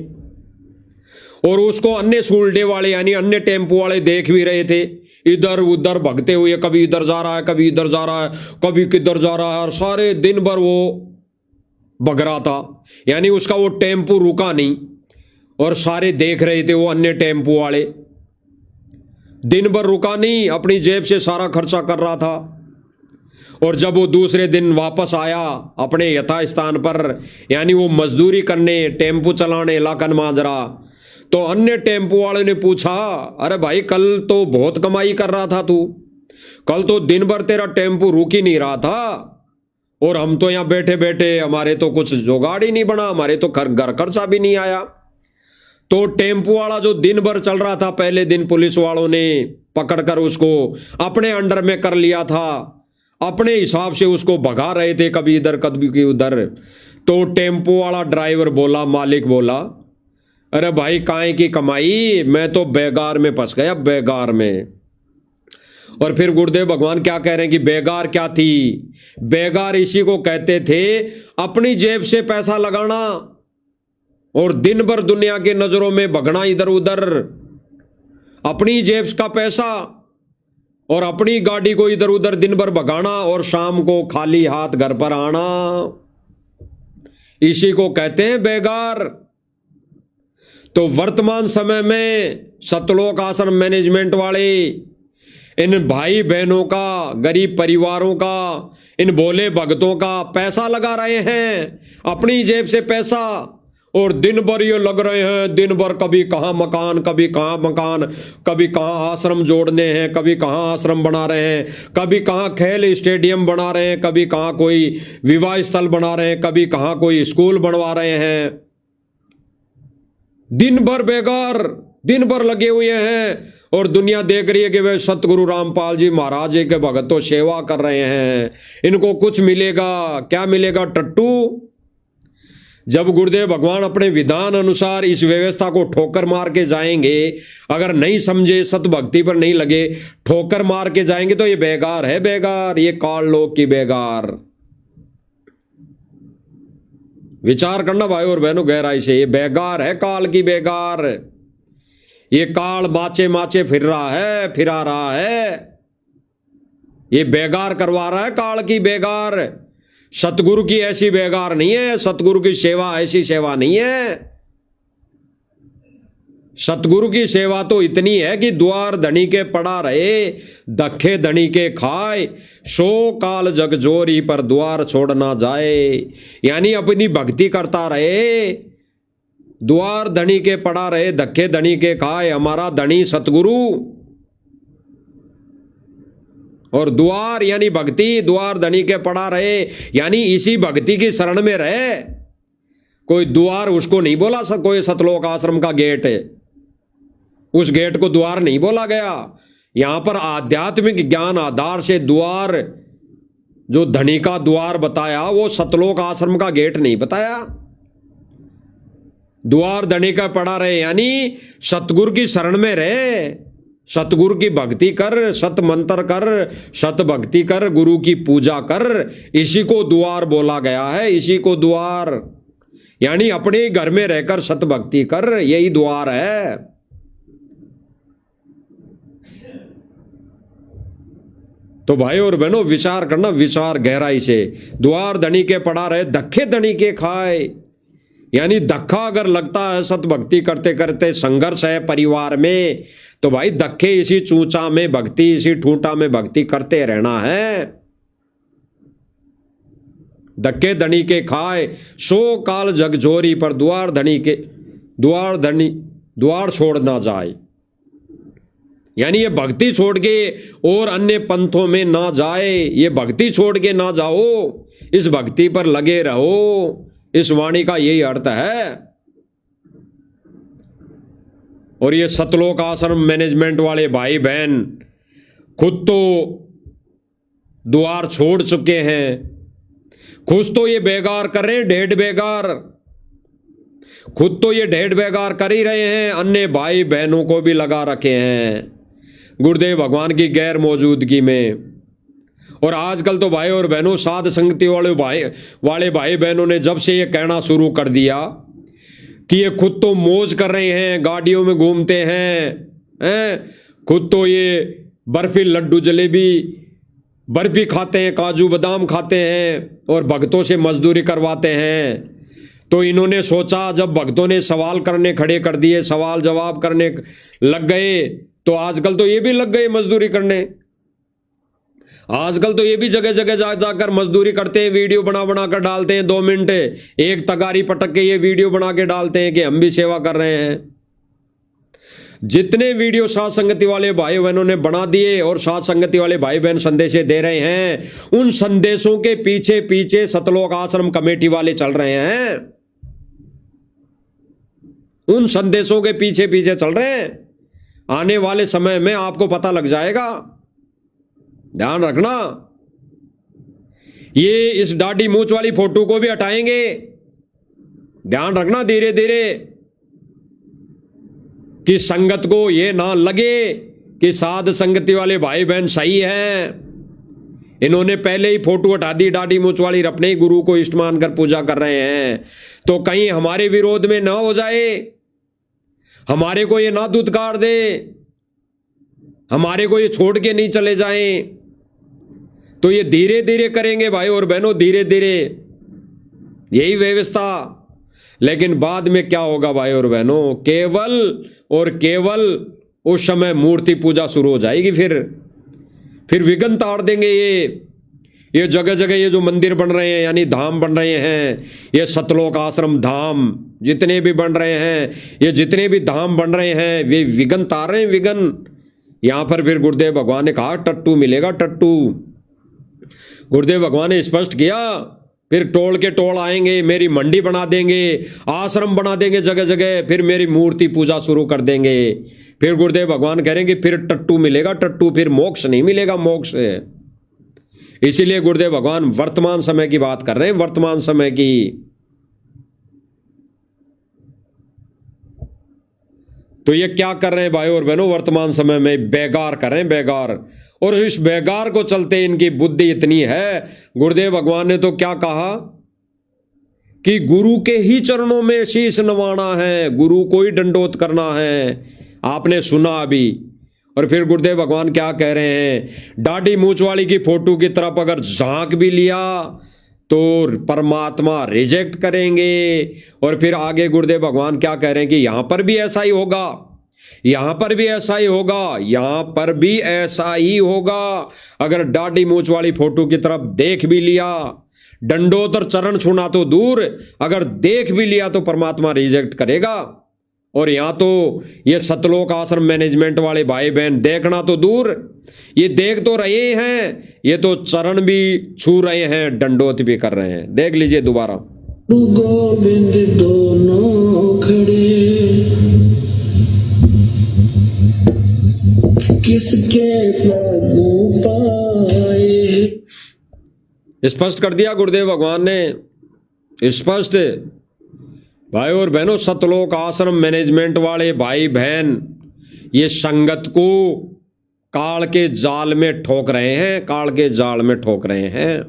और उसको अन्य सूल्डे वाले यानी अन्य टेम्पो वाले देख भी रहे थे, इधर उधर भगते हुए, कभी इधर जा रहा है, कभी इधर जा रहा है, कभी किधर जा रहा है, और सारे दिन भर वो भग रहा था, यानी उसका वो टेम्पो रुका नहीं। और सारे देख रहे थे, वो अन्य टेम्पो वाले, दिन भर रुका नहीं, अपनी जेब से सारा खर्चा कर रहा था। और जब वो दूसरे दिन वापस आया अपने यथास्थान पर, यानी वो मजदूरी करने, टेम्पो चलाने लाखन माजरा, तो अन्य टेम्पो वाले ने पूछा, अरे भाई कल तो बहुत कमाई कर रहा था तू, कल तो दिन भर तेरा टेम्पो रुक ही नहीं रहा था, और हम तो यहाँ बैठे बैठे हमारे तो कुछ जुगाड़ ही नहीं बना, हमारे तो घर खर्चा भी नहीं आया। तो टेम्पो वाला जो दिन भर चल रहा था, पहले दिन पुलिस वालों ने पकड़कर उसको अपने अंडर में कर लिया था, अपने हिसाब से उसको भगा रहे थे, कभी इधर कभी उधर। तो टेम्पो वाला ड्राइवर बोला, मालिक बोला, अरे भाई काहे की कमाई, मैं तो बेगार में फंस गया, बेगार में। और फिर गुरुदेव भगवान क्या कह रहे हैं कि बेगार क्या थी? बेगार इसी को कहते थे अपनी जेब से पैसा लगाना और दिन भर दुनिया के नजरों में भगना इधर उधर, अपनी जेब का पैसा और अपनी गाड़ी को इधर उधर दिन भर भगाना, और शाम को खाली हाथ घर पर आना, इसी को कहते हैं बेगार। तो वर्तमान समय में सतलोक आश्रम मैनेजमेंट वाले इन भाई बहनों का, गरीब परिवारों का, इन भोले भक्तों का पैसा लगा रहे हैं, अपनी जेब से पैसा, और दिन भर ये लग रहे हैं, दिन भर कभी कहाँ मकान, कभी कहाँ मकान, कभी कहाँ आश्रम जोड़ने हैं, कभी कहाँ आश्रम बना रहे हैं, कभी कहाँ खेल स्टेडियम बना रहे हैं, कभी कहाँ कोई विवाह स्थल बना रहे हैं, कभी कहाँ कोई स्कूल बनवा रहे हैं। दिन भर बेकार, दिन भर लगे हुए हैं और दुनिया देख रही है कि वे सतगुरु रामपाल जी महाराज जी के भगत तो सेवा कर रहे हैं, इनको कुछ मिलेगा। क्या मिलेगा टट्टू? जब गुरुदेव भगवान अपने विधान अनुसार इस व्यवस्था को ठोकर मार के जाएंगे, अगर नहीं समझे, सत भक्ति पर नहीं लगे, ठोकर मार के जाएंगे तो ये बेकार है, बेकार, ये काल लोक की बेकार। विचार करना भाई और बहनों गहराई से, ये बेकार है, काल की बेकार। ये काल माचे माचे फिर रहा है, फिरा रहा है, ये बेगार करवा रहा है, काल की बेगार। सतगुरु की ऐसी बेगार नहीं है, सतगुरु की सेवा ऐसी सेवा नहीं है। सतगुरु की सेवा तो इतनी है कि द्वार धनी के पड़ा रहे, धक्के धनी के खाए, सो काल जग जोरी पर द्वार छोड़ ना जाए। यानी अपनी भक्ति करता रहे, द्वार धनी के पड़ा रहे, धक्के धनी के खाए। हमारा धनी सतगुरु और द्वार यानी भक्ति, द्वार धनी के पड़ा रहे यानी इसी भक्ति की शरण में रहे। कोई द्वार उसको नहीं बोला, कोई सतलोक आश्रम का गेट है, उस गेट को द्वार नहीं बोला गया। यहां पर आध्यात्मिक ज्ञान आधार से द्वार, जो धनी का द्वार बताया, वो सतलोक आश्रम का गेट नहीं बताया। द्वार धनी का पड़ा रहे यानी सतगुरु की शरण में रहे, सतगुरु की भक्ति कर, सत मंत्र कर, सत भक्ति कर, गुरु की पूजा कर, इसी को द्वार बोला गया है। इसी को द्वार यानी अपने घर में रहकर सत भक्ति कर, यही द्वार है। तो भाई और बहनों विचार करना, विचार गहराई से। द्वार धनी के पड़ा रहे, धक्के धनी के खाए, यानी धक्का अगर लगता है सत भक्ति करते करते, संघर्ष है परिवार में, तो भाई धक्के इसी चूचा में भक्ति, इसी ठूंठा में भक्ति करते रहना है। धक्के धनी के खाए, सो काल जग जोरी पर द्वार धनी के, द्वार धनी द्वार छोड़ ना जाए। यानी ये भक्ति छोड़ के और अन्य पंथों में ना जाए, ये भक्ति छोड़ के ना जाओ, इस भक्ति पर लगे रहो। इस वाणी का यही अर्थ है। और ये सतलोक आश्रम मैनेजमेंट वाले भाई बहन खुद तो द्वार छोड़ चुके हैं, खुद तो ये बेगार कर रहे हैं, ढेड बेगार, खुद तो ये ढेड बेगार कर ही रहे हैं, अन्य भाई बहनों को भी लगा रखे हैं गुरुदेव भगवान की गैर मौजूदगी में। और आजकल तो भाई और बहनों साध संगति वाले भाई बहनों ने जब से ये कहना शुरू कर दिया कि ये खुद तो मौज कर रहे हैं, गाड़ियों में घूमते हैं, खुद तो ये बर्फी लड्डू जलेबी बर्फी खाते हैं, काजू बादाम खाते हैं और भक्तों से मजदूरी करवाते हैं, तो इन्होंने सोचा, जब भक्तों ने सवाल करने खड़े कर दिए, सवाल जवाब करने लग गए, तो आजकल तो ये भी लग गए मजदूरी करने। आजकल तो ये भी जगह जगह जाकर मजदूरी करते हैं, वीडियो बना बना कर डालते हैं, 2 मिनट एक तगारी पटक के ये वीडियो बना के डालते हैं कि हम भी सेवा कर रहे हैं। जितने वीडियो साध संगति वाले भाई बहनों ने बना दिए और साध संगति वाले भाई बहन संदेश दे रहे हैं, उन संदेशों के पीछे पीछे सतलोक आश्रम कमेटी वाले चल रहे हैं, उन संदेशों के पीछे पीछे चल रहे हैं। आने वाले समय में आपको पता लग जाएगा, ध्यान रखना। ये इस दाढ़ी मूंछ वाली फोटो को भी हटाएंगे, ध्यान रखना धीरे धीरे, कि संगत को ये ना लगे कि साध संगति वाले भाई बहन सही हैं। इन्होंने पहले ही फोटो हटा दी दाढ़ी मूंछ वाली, अपने ही गुरु को इष्ट मानकर पूजा कर रहे हैं, तो कहीं हमारे विरोध में ना हो जाए, हमारे को ये ना दुत्कार दे, हमारे को ये छोड़ के नहीं चले जाएं। तो ये धीरे धीरे करेंगे भाई और बहनों, धीरे धीरे, यही व्यवस्था। लेकिन बाद में क्या होगा भाई और बहनों, केवल और केवल उस समय मूर्ति पूजा शुरू हो जाएगी, फिर विघ्न ताड़ देंगे ये ये जगह जगह ये जो मंदिर बन रहे हैं यानी धाम बन रहे हैं, ये सतलोक आश्रम धाम जितने भी बन रहे हैं, ये जितने भी धाम बन रहे हैं वे विघ्न तार रहे हैं, विघ्न। यहां पर फिर गुरुदेव भगवान ने कहा टट्टू मिलेगा, टट्टू। गुरुदेव भगवान ने स्पष्ट किया, फिर टोल के टोल आएंगे, मेरी मंडी बना देंगे, आश्रम बना देंगे जगह जगह, फिर मेरी मूर्ति पूजा शुरू कर देंगे। फिर गुरुदेव भगवान करेंगे फिर टट्टू मिलेगा, टट्टू, फिर मोक्ष नहीं मिलेगा, मोक्ष। इसीलिए गुरुदेव भगवान वर्तमान समय की बात कर रहे हैं, वर्तमान समय की। तो ये क्या कर रहे हैं भाई और बहनों, वर्तमान समय में बेगार कर रहे हैं, बेगार। और इस बेगार को चलते इनकी बुद्धि इतनी है, गुरुदेव भगवान ने तो क्या कहा कि गुरु के ही चरणों में शीश नवाना है, गुरु को ही दंडोत करना है। आपने सुना अभी। और फिर गुरुदेव भगवान क्या कह रहे हैं, दाढ़ी मूंछ वाली की फोटो की तरफ अगर झांक भी लिया तो परमात्मा रिजेक्ट करेंगे। और फिर आगे गुरुदेव भगवान क्या कह रहे हैं कि यहां पर भी ऐसा ही होगा, यहां पर भी ऐसा ही होगा, यहां पर भी ऐसा ही होगा। अगर दाढ़ी मूंछ वाली फोटो की तरफ देख भी लिया, दंडोत और चरण छूना तो दूर, अगर देख भी लिया तो परमात्मा रिजेक्ट करेगा। और यहां तो ये सतलोक आश्रम मैनेजमेंट वाले भाई बहन देखना तो दूर, ये देख तो रहे हैं, ये तो चरण भी छू रहे हैं, दंडोत भी कर रहे हैं। देख लीजिए दोबारा। गोविंद दोनों खड़े, किसके लागू पाए। स्पष्ट कर दिया गुरुदेव भगवान ने, स्पष्ट। भाई और बहनों, सतलोक आश्रम मैनेजमेंट वाले भाई बहन ये संगत को काल के जाल में ठोक रहे हैं, काल के जाल में ठोक रहे हैं।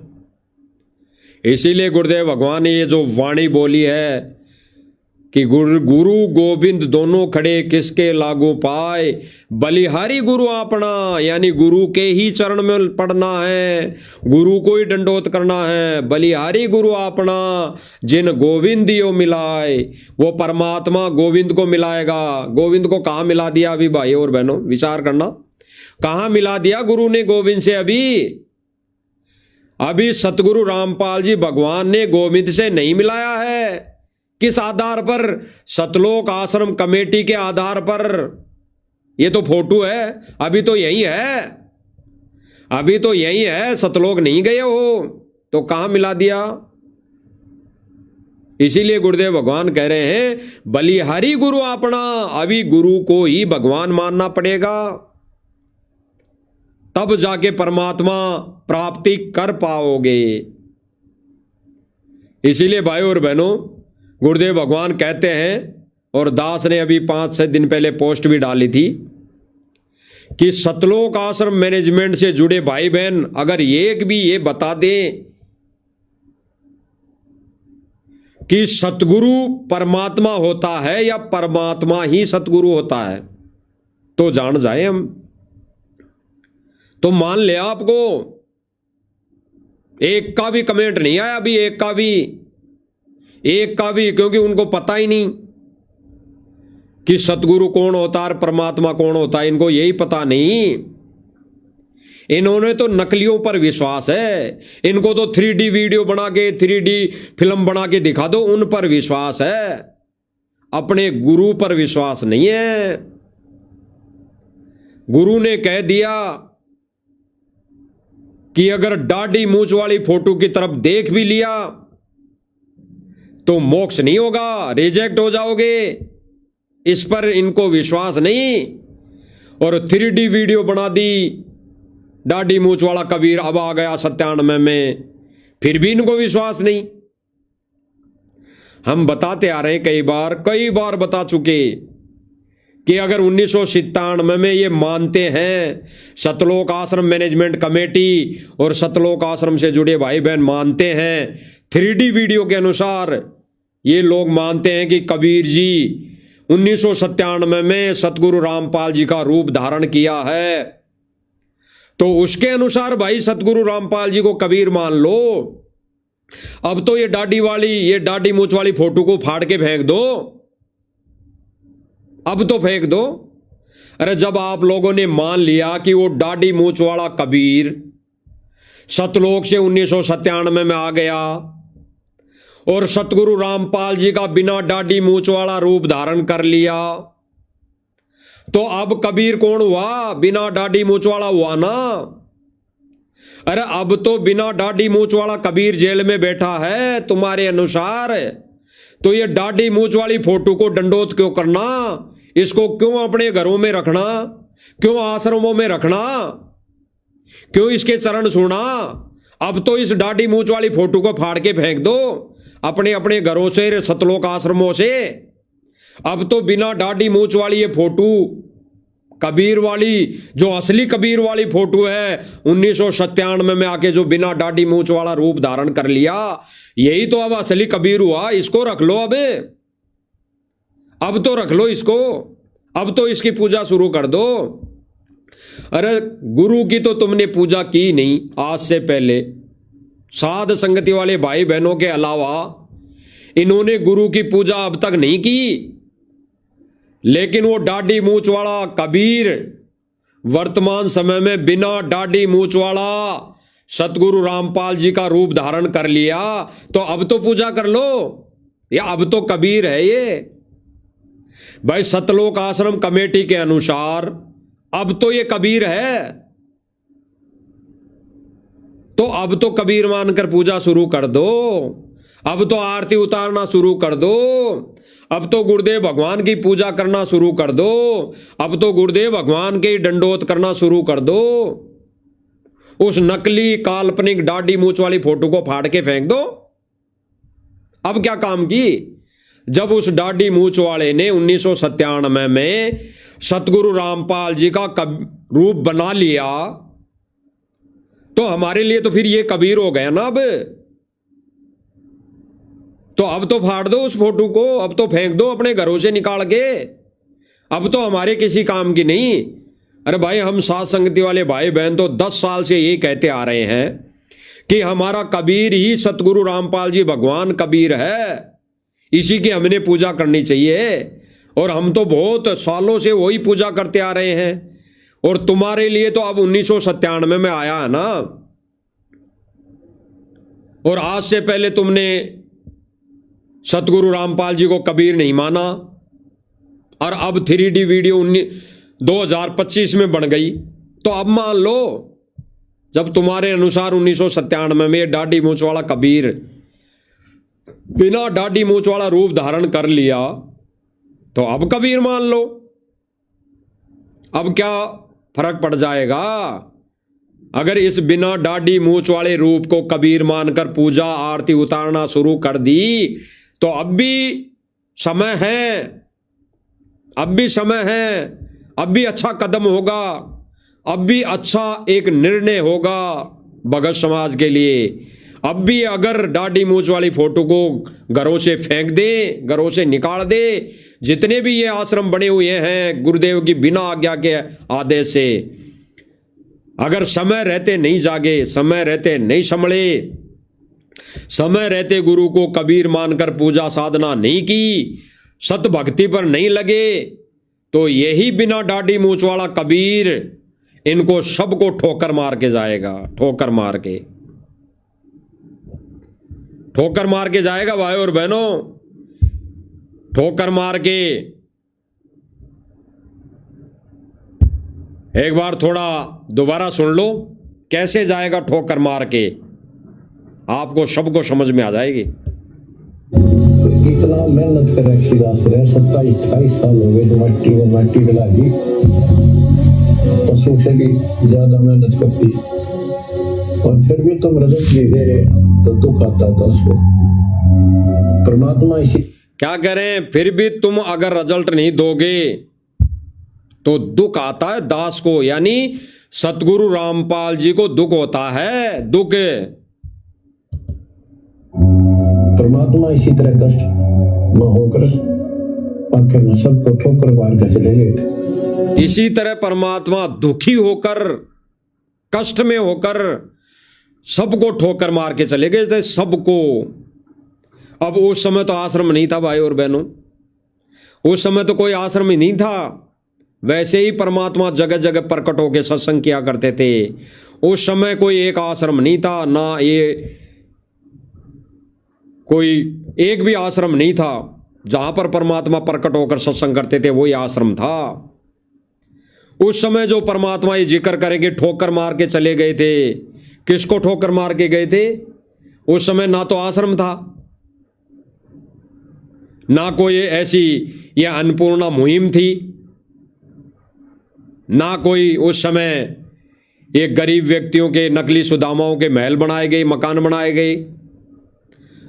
इसीलिए गुरुदेव भगवान ने ये जो वाणी बोली है कि गुरु गोविंद दोनों खड़े किसके लागू पाए, बलिहारी गुरु अपना, यानी गुरु के ही चरण में पड़ना है, गुरु को ही दंडोत करना है। बलिहारी गुरु अपना जिन गोविंद दियो मिलाए, वो परमात्मा गोविंद को मिलाएगा। गोविंद को कहाँ मिला दिया अभी भाई और बहनों, विचार करना, कहाँ मिला दिया गुरु ने गोविंद से? अभी सतगुरु रामपाल जी भगवान ने गोविंद से नहीं मिलाया है। किस आधार पर? सतलोक आश्रम कमेटी के आधार पर। ये तो फोटो है, अभी तो यही है, अभी तो यही है, सतलोक नहीं गए हो तो कहां मिला दिया? इसीलिए गुरुदेव भगवान कह रहे हैं बलिहारी गुरु अपना, अभी गुरु को ही भगवान मानना पड़ेगा, तब जाके परमात्मा प्राप्ति कर पाओगे। इसीलिए भाई और बहनों, गुरुदेव भगवान कहते हैं, और दास ने अभी 5-6 दिन पहले पोस्ट भी डाली थी कि सतलोक आश्रम मैनेजमेंट से जुड़े भाई बहन अगर एक भी ये बता दें कि सतगुरु परमात्मा होता है या परमात्मा ही सतगुरु होता है, तो जान जाए हम। तो मान ले आपको, एक का भी कमेंट नहीं आया अभी, एक का भी, क्योंकि उनको पता ही नहीं कि सतगुरु कौन होता है, परमात्मा कौन होता है, इनको यही पता नहीं। इन्होंने तो नकलियों पर विश्वास है, इनको तो 3D वीडियो बना के, 3D फिल्म बना के दिखा दो, उन पर विश्वास है, अपने गुरु पर विश्वास नहीं है। गुरु ने कह दिया कि अगर दाढ़ी मूंछ वाली फोटो की तरफ देख भी लिया तो मोक्ष नहीं होगा, रिजेक्ट हो जाओगे। इस पर इनको विश्वास नहीं, और 3D वीडियो बना दी, दाढ़ी मूंछ वाला कबीर अब आ गया 97 में, फिर भी इनको विश्वास नहीं। हम बताते आ रहे हैं, कई बार बता चुके कि अगर 1997 में ये मानते हैं, सतलोक आश्रम मैनेजमेंट कमेटी और सतलोक आश्रम से जुड़े भाई बहन मानते हैं, 3D वीडियो के अनुसार ये लोग मानते हैं कि कबीर जी 1997 में सतगुरु रामपाल जी का रूप धारण किया है, तो उसके अनुसार भाई सतगुरु रामपाल जी को कबीर मान लो। अब तो ये दाढ़ी मूंछ वाली फोटो को फाड़ के फेंक दो, अब तो फेंक दो। अरे जब आप लोगों ने मान लिया कि वो दाढ़ी मूंछ वाला कबीर सतलोक से 1997 में आ गया और सतगुरु रामपाल जी का बिना दाढ़ी मूंछ वाला रूप धारण कर लिया। तो अब कबीर कौन हुआ? बिना दाढ़ी मूंछ वाला हुआ ना। अरे अब तो बिना दाढ़ी मूंछ वाला कबीर जेल में बैठा है तुम्हारे अनुसार। तो ये दाढ़ी मूंछ वाली फोटो को दंडोत क्यों करना? इसको क्यों अपने घरों में रखना? क्यों आश्रमों में रखना? क्यों इसके चरण छूना? अब तो इस दाढ़ी मूंछ वाली फोटो को फाड़ के फेंक दो अपने अपने घरों से, सतलोक आश्रमों से। अब तो बिना दाढ़ी मूंछ वाली ये फोटो, कबीर वाली, जो असली कबीर वाली फोटो है 1997 में आके जो बिना दाढ़ी मूंछ वाला रूप धारण कर लिया, यही तो अब असली कबीर हुआ। इसको रख लो, अब तो रख लो इसको। अब तो इसकी पूजा शुरू कर दो। अरे गुरु की तो तुमने पूजा की नहीं आज से पहले। साध संगति वाले भाई बहनों के अलावा इन्होंने गुरु की पूजा अब तक नहीं की। लेकिन वो दाढ़ी मूंछ वाला कबीर वर्तमान समय में बिना दाढ़ी मूंछ वाला सतगुरु रामपाल जी का रूप धारण कर लिया। तो अब तो पूजा कर लो, या अब तो कबीर है ये भाई। सतलोक आश्रम कमेटी के अनुसार अब तो ये कबीर है। तो अब तो कबीर मानकर पूजा शुरू कर दो। अब तो आरती उतारना शुरू कर दो। अब तो गुरुदेव भगवान की पूजा करना शुरू कर दो। अब तो गुरुदेव भगवान के दंडोत करना शुरू कर दो। उस नकली काल्पनिक दाढ़ी मूंछ वाली फोटो को फाड़ के फेंक दो। अब क्या काम की? जब उस दाढ़ी मूंछ वाले ने 1997 में सतगुरु रामपाल जी का रूप बना लिया, तो हमारे लिए तो फिर ये कबीर हो गया ना। अब तो फाड़ दो उस फोटो को, अब तो फेंक दो अपने घरों से निकाल के। अब तो हमारे किसी काम की नहीं। अरे भाई, हम साध संगति वाले भाई बहन तो 10 साल से ये कहते आ रहे हैं कि हमारा कबीर ही सतगुरु रामपाल जी भगवान कबीर है, इसी की हमने पूजा करनी चाहिए। और हम तो बहुत सालों से वही पूजा करते आ रहे हैं। और तुम्हारे लिए तो अब 1997 में आया है ना। और आज से पहले तुमने सतगुरु रामपाल जी को कबीर नहीं माना, और अब 3D वीडियो 2025 में बन गई। तो अब मान लो, जब तुम्हारे अनुसार 1997 में दाढ़ी मूंछ वाला कबीर बिना दाढ़ी मूंछ वाला रूप धारण कर लिया, तो अब कबीर मान लो। अब क्या फर्क पड़ जाएगा? अगर इस बिना दाढ़ी मूंछ वाले रूप को कबीर मानकर पूजा आरती उतारना शुरू कर दी, तो अब भी समय है, अब भी समय है, अब भी अच्छा कदम होगा, अब भी अच्छा एक निर्णय होगा भगत समाज के लिए। अब भी अगर दाढ़ी मूंछ वाली फोटो को घरों से फेंक दे, घरों से निकाल दे, जितने भी ये आश्रम बने हुए हैं गुरुदेव की बिना आज्ञा के आदेश से, अगर समय रहते नहीं जागे, समय रहते नहीं संभले, समय रहते गुरु को कबीर मानकर पूजा साधना नहीं की, सत भक्ति पर नहीं लगे, तो यही बिना दाढ़ी मूंछ वाला कबीर इनको सबको ठोकर मार के जाएगा। ठोकर मार के जाएगा भाई और बहनों, ठोकर मार के। एक बार थोड़ा दोबारा सुन लो, कैसे जाएगा ठोकर मार के, आपको सबको समझ में आ जाएगी। इतना मेहनत कर रखी दास रहे, 27-28 साल हो गए जो मट्टी गला दी, पशु से भी ज्यादा मेहनत करती, और फिर भी तुम रिजल्ट नहीं दे रहे, तो दुख आता था उसको। परमात्मा इसी क्या करें, फिर भी तुम अगर रिजल्ट नहीं दोगे तो दुख आता है दास को, यानी सतगुरु रामपाल जी को दुख होता है। दुख परमात्मा इसी तरह कष्ट में होकर आखिर में सबको ठोकर मार के चले गए थे। इसी तरह परमात्मा दुखी होकर, कष्ट में होकर सबको ठोकर मार के चले गए थे, सबको। अब उस समय तो आश्रम नहीं था भाई और बहनों, उस समय तो कोई आश्रम ही नहीं था। वैसे ही परमात्मा जगह जगह प्रकट होकर सत्संग किया करते थे। उस समय कोई एक आश्रम नहीं था, ना ये कोई एक भी आश्रम नहीं था जहां पर परमात्मा प्रकट होकर सत्संग करते थे, वही आश्रम था। उस समय जो परमात्मा ये जिक्र करेंगे ठोकर मार के चले गए थे। किसको ठोकर मार के गए थे? उस समय ना तो आश्रम था, ना कोई ऐसी ये अन्नपूर्णा मुहिम थी, ना कोई उस समय एक गरीब व्यक्तियों के नकली सुदामाओं के महल बनाए गए, मकान बनाए गए,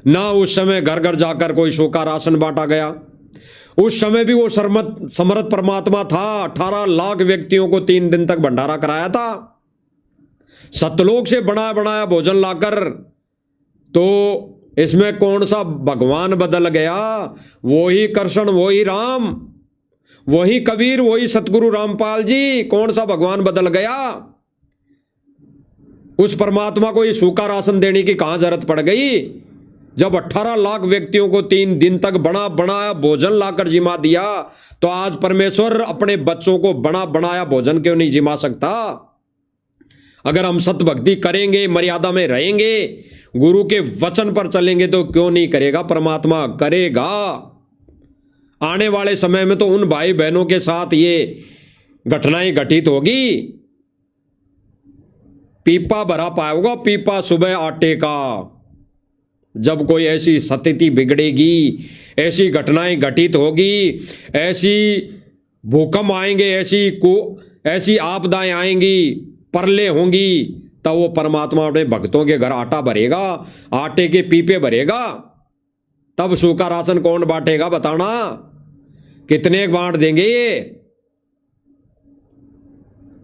ना उस समय घर घर जाकर कोई सूखा राशन बांटा गया। उस समय भी वो समर्थ परमात्मा था। 18 लाख व्यक्तियों को 3 दिन तक भंडारा कराया था, सतलोक से बनाया बनाया भोजन लाकर। तो इसमें कौन सा भगवान बदल गया? वही कृष्ण, वही राम, वही कबीर, वही सतगुरु रामपाल जी। कौन सा भगवान बदल गया? उस परमात्मा को ये सूखा राशन देने की कहां जरूरत पड़ गई? जब 18 लाख व्यक्तियों को 3 दिन तक बना बनाया भोजन लाकर जिमा दिया, तो आज परमेश्वर अपने बच्चों को बना बनाया भोजन क्यों नहीं जिमा सकता? अगर हम सत भक्ति करेंगे, मर्यादा में रहेंगे, गुरु के वचन पर चलेंगे, तो क्यों नहीं करेगा? परमात्मा करेगा। आने वाले समय में तो उन भाई बहनों के साथ ये घटनाएं घटित होगी। पीपा भरा पाएगा, पीपा सुबह आटे का। जब कोई ऐसी स्थिति बिगड़ेगी, ऐसी घटनाएं घटित होगी, ऐसी भूकंप आएंगे, ऐसी आपदाएं आएंगी, परले होंगी, तब वो परमात्मा अपने भक्तों के घर आटा भरेगा, आटे के पीपे भरेगा। तब सूखा राशन कौन बांटेगा? बताना, कितने बांट देंगे ये?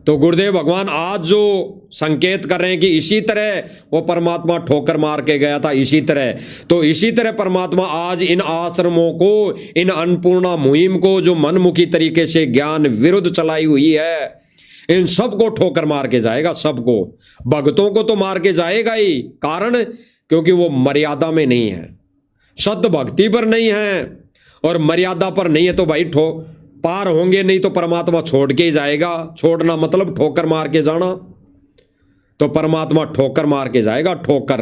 तो गुरुदेव भगवान आज जो संकेत कर रहे हैं कि इसी तरह वो परमात्मा ठोकर मार के गया था, इसी तरह, तो इसी तरह परमात्मा आज इन आश्रमों को, इन अन्नपूर्णा मुहिम को जो मनमुखी तरीके से ज्ञान विरुद्ध चलाई हुई है, इन सबको ठोकर मार के जाएगा। सबको, भक्तों को तो मार के जाएगा ही। कारण, क्योंकि वो मर्यादा में नहीं है, शुद्ध भक्ति पर नहीं है और मर्यादा पर नहीं है। तो भाई पार होंगे नहीं, तो परमात्मा छोड़ के ही जाएगा। छोड़ना मतलब ठोकर मार के जाना। तो परमात्मा ठोकर मार के जाएगा, ठोकर।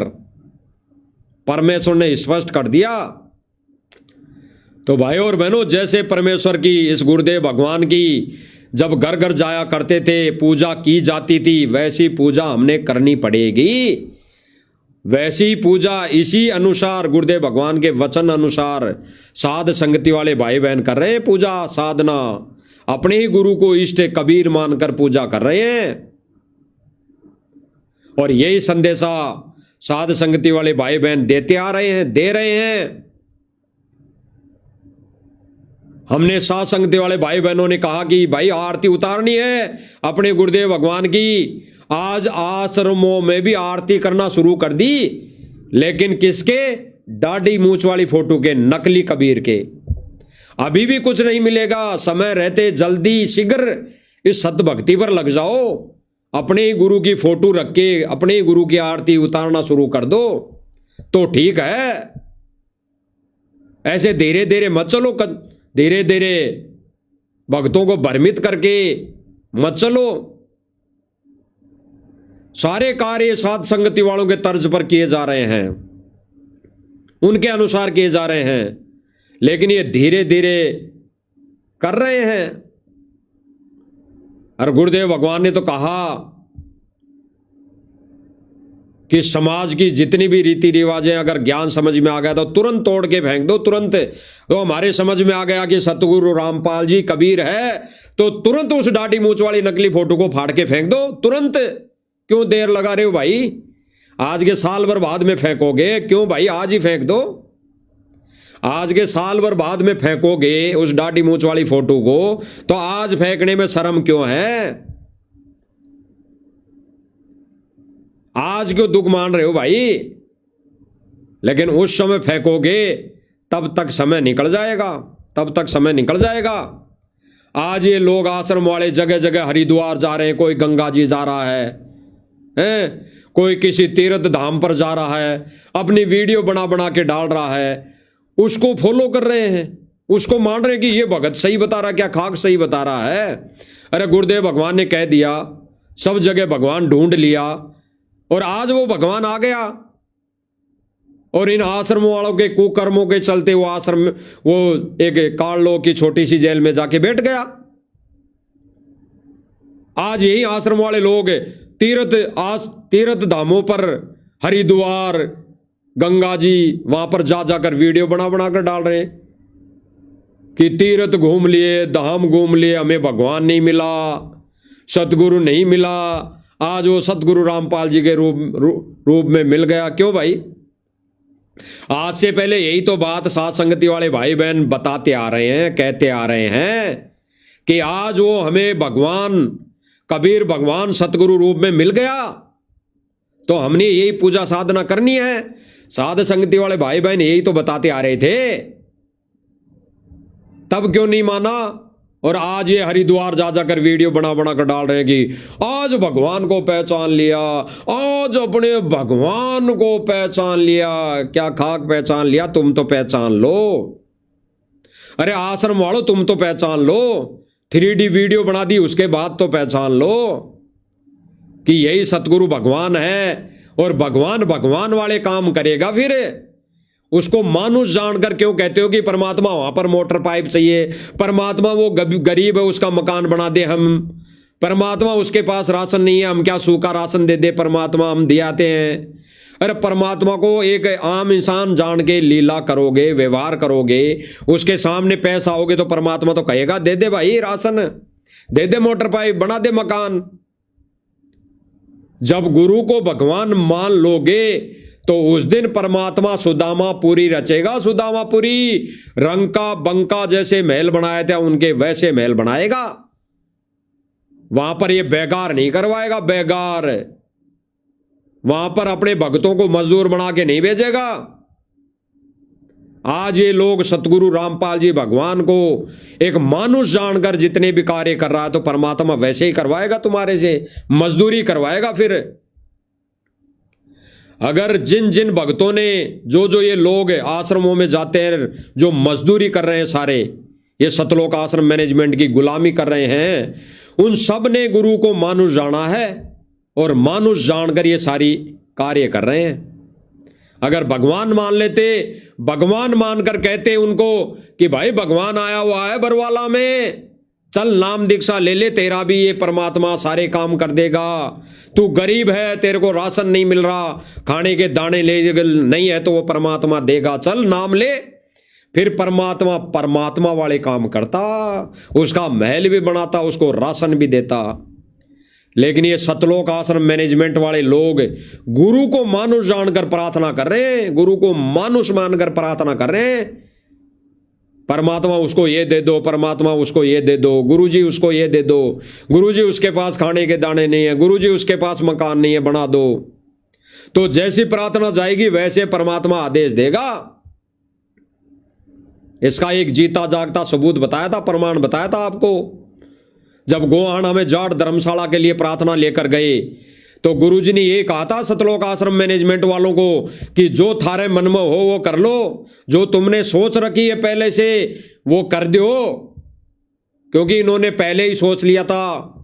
परमेश्वर ने स्पष्ट कर दिया। तो भाई और बहनों, जैसे परमेश्वर की, इस गुरुदेव भगवान की जब घर घर जाया करते थे, पूजा की जाती थी, वैसी पूजा हमने करनी पड़ेगी। वैसी पूजा इसी अनुसार, गुरुदेव भगवान के वचन अनुसार साध संगति वाले भाई बहन कर रहे हैं पूजा साधना। अपने ही गुरु को इष्ट कबीर मानकर पूजा कर रहे हैं। और यही संदेशा साध संगति वाले भाई बहन देते आ रहे हैं, दे रहे हैं। हमने साध संगति वाले भाई बहनों ने कहा कि भाई आरती उतारनी है अपने गुरुदेव भगवान की। आज आश्रमों में भी आरती करना शुरू कर दी, लेकिन किसके? दाढ़ी मूंछ वाली फोटो के, नकली कबीर के। अभी भी कुछ नहीं मिलेगा। समय रहते जल्दी शीघ्र इस सतभक्ति पर लग जाओ। अपने ही गुरु की फोटो रख के अपने ही गुरु की आरती उतारना शुरू कर दो तो ठीक है। ऐसे धीरे धीरे मत चलो, धीरे धीरे भक्तों को भ्रमित करके मत चलो। सारे कार्य साध संगति वालों के तर्ज पर किए जा रहे हैं, उनके अनुसार किए जा रहे हैं, लेकिन ये धीरे धीरे कर रहे हैं। और गुरुदेव भगवान ने तो कहा कि समाज की जितनी भी रीति रिवाजें अगर ज्ञान समझ में आ गया तो तुरंत तोड़ के फेंक दो, तुरंत। तो हमारे समझ में आ गया कि सतगुरु रामपाल जी कबीर है, तो तुरंत उस दाढ़ी मूंछ वाली नकली फोटो को फाड़ के फेंक दो, तुरंत। क्यों देर लगा रहे हो भाई? आज के साल भर बाद में फेंकोगे, क्यों भाई? आज ही फेंक दो। आज के साल भर बाद में फेंकोगे उस दाढ़ी मूंछ वाली फोटो को, तो आज फेंकने में शर्म क्यों है? आज क्यों दुख मान रहे हो भाई? लेकिन उस समय फेंकोगे तब तक समय निकल जाएगा, तब तक समय निकल जाएगा। आज ये लोग आश्रम वाले जगह जगह हरिद्वार जा रहे हैं, कोई गंगा जी जा रहा है, कोई किसी तीर्थ धाम पर जा रहा है, अपनी वीडियो बना बना के डाल रहा है, उसको फॉलो कर रहे हैं। उसको मान रहे कि ये भगत सही बता रहा, क्या खाक सही बता रहा है। अरे गुरुदेव भगवान ने कह दिया, सब जगह भगवान ढूंढ लिया, और आज वो भगवान आ गया और इन आश्रमों वालों के कुकर्मों के चलते वो आश्रम, वो एक कार्लो की छोटी सी जेल में जाके बैठ गया। आज यही आश्रम वाले लोग तीर्थ धामों पर, हरिद्वार, गंगा जी, वहां पर जा जाकर वीडियो बना बना कर डाल रहे हैं कि तीर्थ घूम लिए, धाम घूम लिए, हमें भगवान नहीं मिला, सतगुरु नहीं मिला। आज वो सतगुरु रामपाल जी के रूप में मिल गया। क्यों भाई? आज से पहले यही तो बात साथ संगति वाले भाई बहन बताते आ रहे हैं, कहते आ रहे हैं कि आज वो हमें भगवान, कबीर भगवान सतगुरु रूप में मिल गया, तो हमने यही पूजा साधना करनी है। साध संगति वाले भाई बहन यही तो बताते आ रहे थे, तब क्यों नहीं माना? और आज ये हरिद्वार जा जाकर वीडियो बना बना कर डाल रहे हैं कि आज भगवान को पहचान लिया, आज अपने भगवान को पहचान लिया। क्या खाक पहचान लिया? तुम तो पहचान लो। अरे आश्रम वालों, तुम तो पहचान लो। 3D वीडियो बना दी, उसके बाद तो पहचान लो कि यही सतगुरु भगवान है, और भगवान भगवान वाले काम करेगा। फिर उसको मानुष जानकर क्यों कहते हो कि परमात्मा वहां पर मोटर पाइप चाहिए, परमात्मा वो गरीब है उसका मकान बना दे हम, परमात्मा उसके पास राशन नहीं है, हम क्या सूखा राशन दे दे परमात्मा, हम दियाते हैं। अरे परमात्मा को एक आम इंसान जान के लीला करोगे, व्यवहार करोगे, उसके सामने पैसा आओगे तो परमात्मा तो कहेगा दे दे भाई राशन, दे दे मोटर पाइप, बना दे मकान। जब गुरु को भगवान मान लोगे तो उस दिन परमात्मा सुदामापुरी रचेगा। सुदामापुरी रंका बंका जैसे महल बनाए थे उनके वैसे महल बनाएगा। वहां पर ये बेगार नहीं करवाएगा, बेगार। वहां पर अपने भक्तों को मजदूर बना के नहीं भेजेगा। आज ये लोग सतगुरु रामपाल जी भगवान को एक मानुष जानकर जितने भी कार्य कर रहा है, तो परमात्मा वैसे ही करवाएगा, तुम्हारे से मजदूरी करवाएगा। फिर अगर जिन जिन भक्तों ने, जो जो ये लोग आश्रमों में जाते हैं, जो मजदूरी कर रहे हैं, सारे ये सतलोक आश्रम मैनेजमेंट की गुलामी कर रहे हैं, उन सब ने गुरु को मानुष जाना है और मानुष जानकर ये सारी कार्य कर रहे हैं। अगर भगवान मान लेते, भगवान मानकर कहते उनको कि भाई भगवान आया हुआ है बरवाला में, चल नाम दीक्षा ले ले, तेरा भी ये परमात्मा सारे काम कर देगा। तू गरीब है, तेरे को राशन नहीं मिल रहा, खाने के दाने ले नहीं है, तो वो परमात्मा देगा, चल नाम ले। फिर परमात्मा परमात्मा वाले काम करता, उसका महल भी बनाता, उसको राशन भी देता। लेकिन ये सतलोक आश्रम मैनेजमेंट वाले लोग गुरु को मानुष जानकर प्रार्थना कर रहे हैं, गुरु को मानुष मानकर प्रार्थना कर रहे हैं। परमात्मा उसको ये दे दो, परमात्मा उसको ये दे दो, गुरुजी उसको ये दे दो, गुरुजी उसके पास खाने के दाने नहीं है, गुरुजी उसके पास मकान नहीं है, बना दो। तो जैसी प्रार्थना जाएगी वैसे परमात्मा आदेश देगा। इसका एक जीता जागता सबूत बताया था, प्रमाण बताया था आपको। जब गोहाना में जाट धर्मशाला के लिए प्रार्थना लेकर गए तो गुरुजी ने ये कहा था सतलोक आश्रम मैनेजमेंट वालों को कि जो थारे मन में हो वो कर लो, जो तुमने सोच रखी है पहले से वो कर दो। क्योंकि इन्होंने पहले ही सोच लिया था,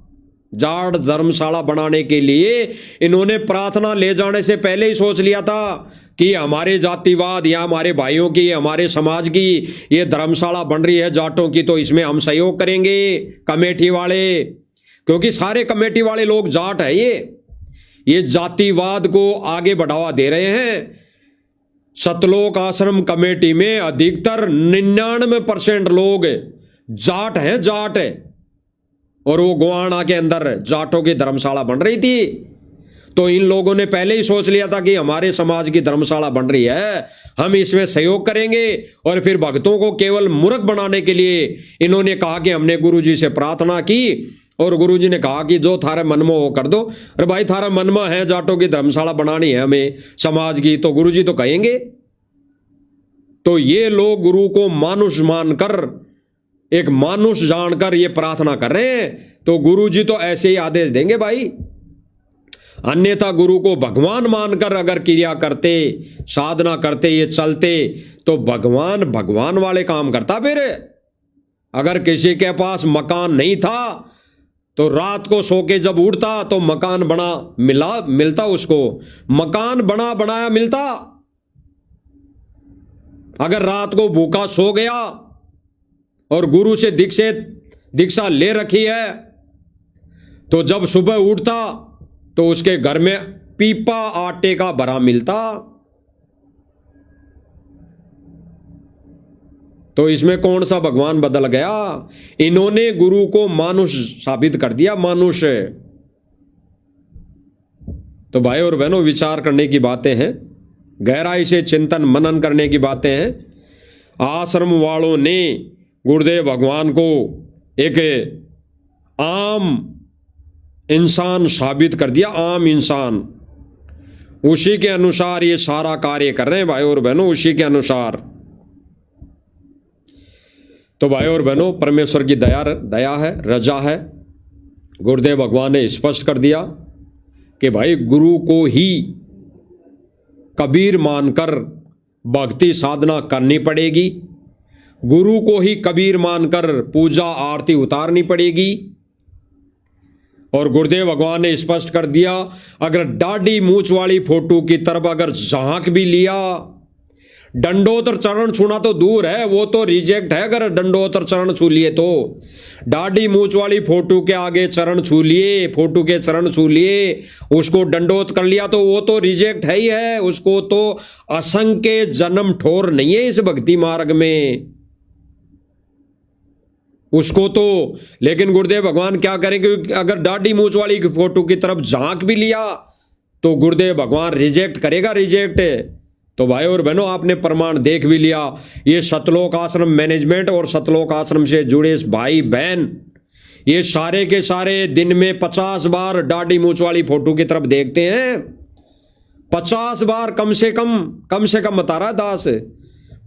जाट धर्मशाला बनाने के लिए इन्होंने प्रार्थना ले जाने से पहले ही सोच लिया था कि हमारे जातिवाद या हमारे भाइयों की, हमारे समाज की ये धर्मशाला बन रही है जाटों की, तो इसमें हम सहयोग करेंगे कमेटी वाले। क्योंकि सारे कमेटी वाले लोग जाट है, ये जातिवाद को आगे बढ़ावा दे रहे हैं। सतलोक आश्रम कमेटी में अधिकतर 99% लोग जाट हैं, जाट है। और वो गोहाना के अंदर जाटों की धर्मशाला बन रही थी, तो इन लोगों ने पहले ही सोच लिया था कि हमारे समाज की धर्मशाला बन रही है, हम इसमें सहयोग करेंगे। और फिर भक्तों को केवल मूर्ख बनाने के लिए इन्होंने कहा कि हमने गुरुजी से प्रार्थना की और गुरुजी ने कहा कि जो थारे मन में हो कर दो। अरे भाई थारा मन में है जाटों की धर्मशाला बनानी है हमें समाज की, तो गुरुजी तो कहेंगे। तो ये लोग गुरु को मानुष मानकर, एक मानुष जानकर ये प्रार्थना कर रहे हैं, तो गुरुजी तो ऐसे ही आदेश देंगे भाई। अन्यथा गुरु को भगवान मानकर अगर क्रिया करते, साधना करते, ये चलते, तो भगवान भगवान वाले काम करता। फिर अगर किसी के पास मकान नहीं था तो रात को सो के जब उठता तो मकान बना मिलता उसको, मकान बना बनाया मिलता। अगर रात को भूखा सो गया और गुरु से दीक्षा ले रखी है, तो जब सुबह उठता तो उसके घर में पीपा आटे का भरा मिलता। तो इसमें कौन सा भगवान बदल गया? इन्होंने गुरु को मानुष साबित कर दिया, मानुष। तो भाई और बहनों, विचार करने की बातें हैं, गहराई से चिंतन मनन करने की बातें हैं। आश्रम वालों ने गुरुदेव भगवान को एक आम इंसान साबित कर दिया, आम इंसान। उसी के अनुसार ये सारा कार्य कर रहे हैं भाई और बहनों, उसी के अनुसार। तो भाई और बहनों, परमेश्वर की दया है, रजा है। गुरुदेव भगवान ने स्पष्ट कर दिया कि भाई गुरु को ही कबीर मानकर भक्ति साधना करनी पड़ेगी, गुरु को ही कबीर मानकर पूजा आरती उतारनी पड़ेगी। और गुरुदेव भगवान ने स्पष्ट कर दिया, अगर दाढ़ी मूंछ वाली फोटो की तरफ अगर झांक भी लिया, दंडोतर चरण छूना तो दूर है, वो तो रिजेक्ट है। अगर दंडोतर चरण छू लिए तो दाढ़ी मूंछ वाली फोटो के आगे चरण छू लिए, फोटो के चरण छू लिए, उसको दंडोत कर लिया तो वो तो रिजेक्ट है ही है। उसको तो असंख्य जन्म ठोर नहीं है इस भक्ति मार्ग में उसको तो। लेकिन गुरुदेव भगवान क्या करेंगे? अगर दाढ़ी मूंछ वाली फोटो की तरफ झांक भी लिया तो गुरुदेव भगवान रिजेक्ट करेगा, रिजेक्ट। तो भाई और बहनों, आपने प्रमाण देख भी लिया। ये सतलोक आश्रम मैनेजमेंट और सतलोक आश्रम से जुड़े भाई बहन, ये सारे के सारे दिन में 50 बार दाढ़ी मूंछ वाली फोटो की तरफ देखते हैं। 50 बार कम से कम बता रहा दास,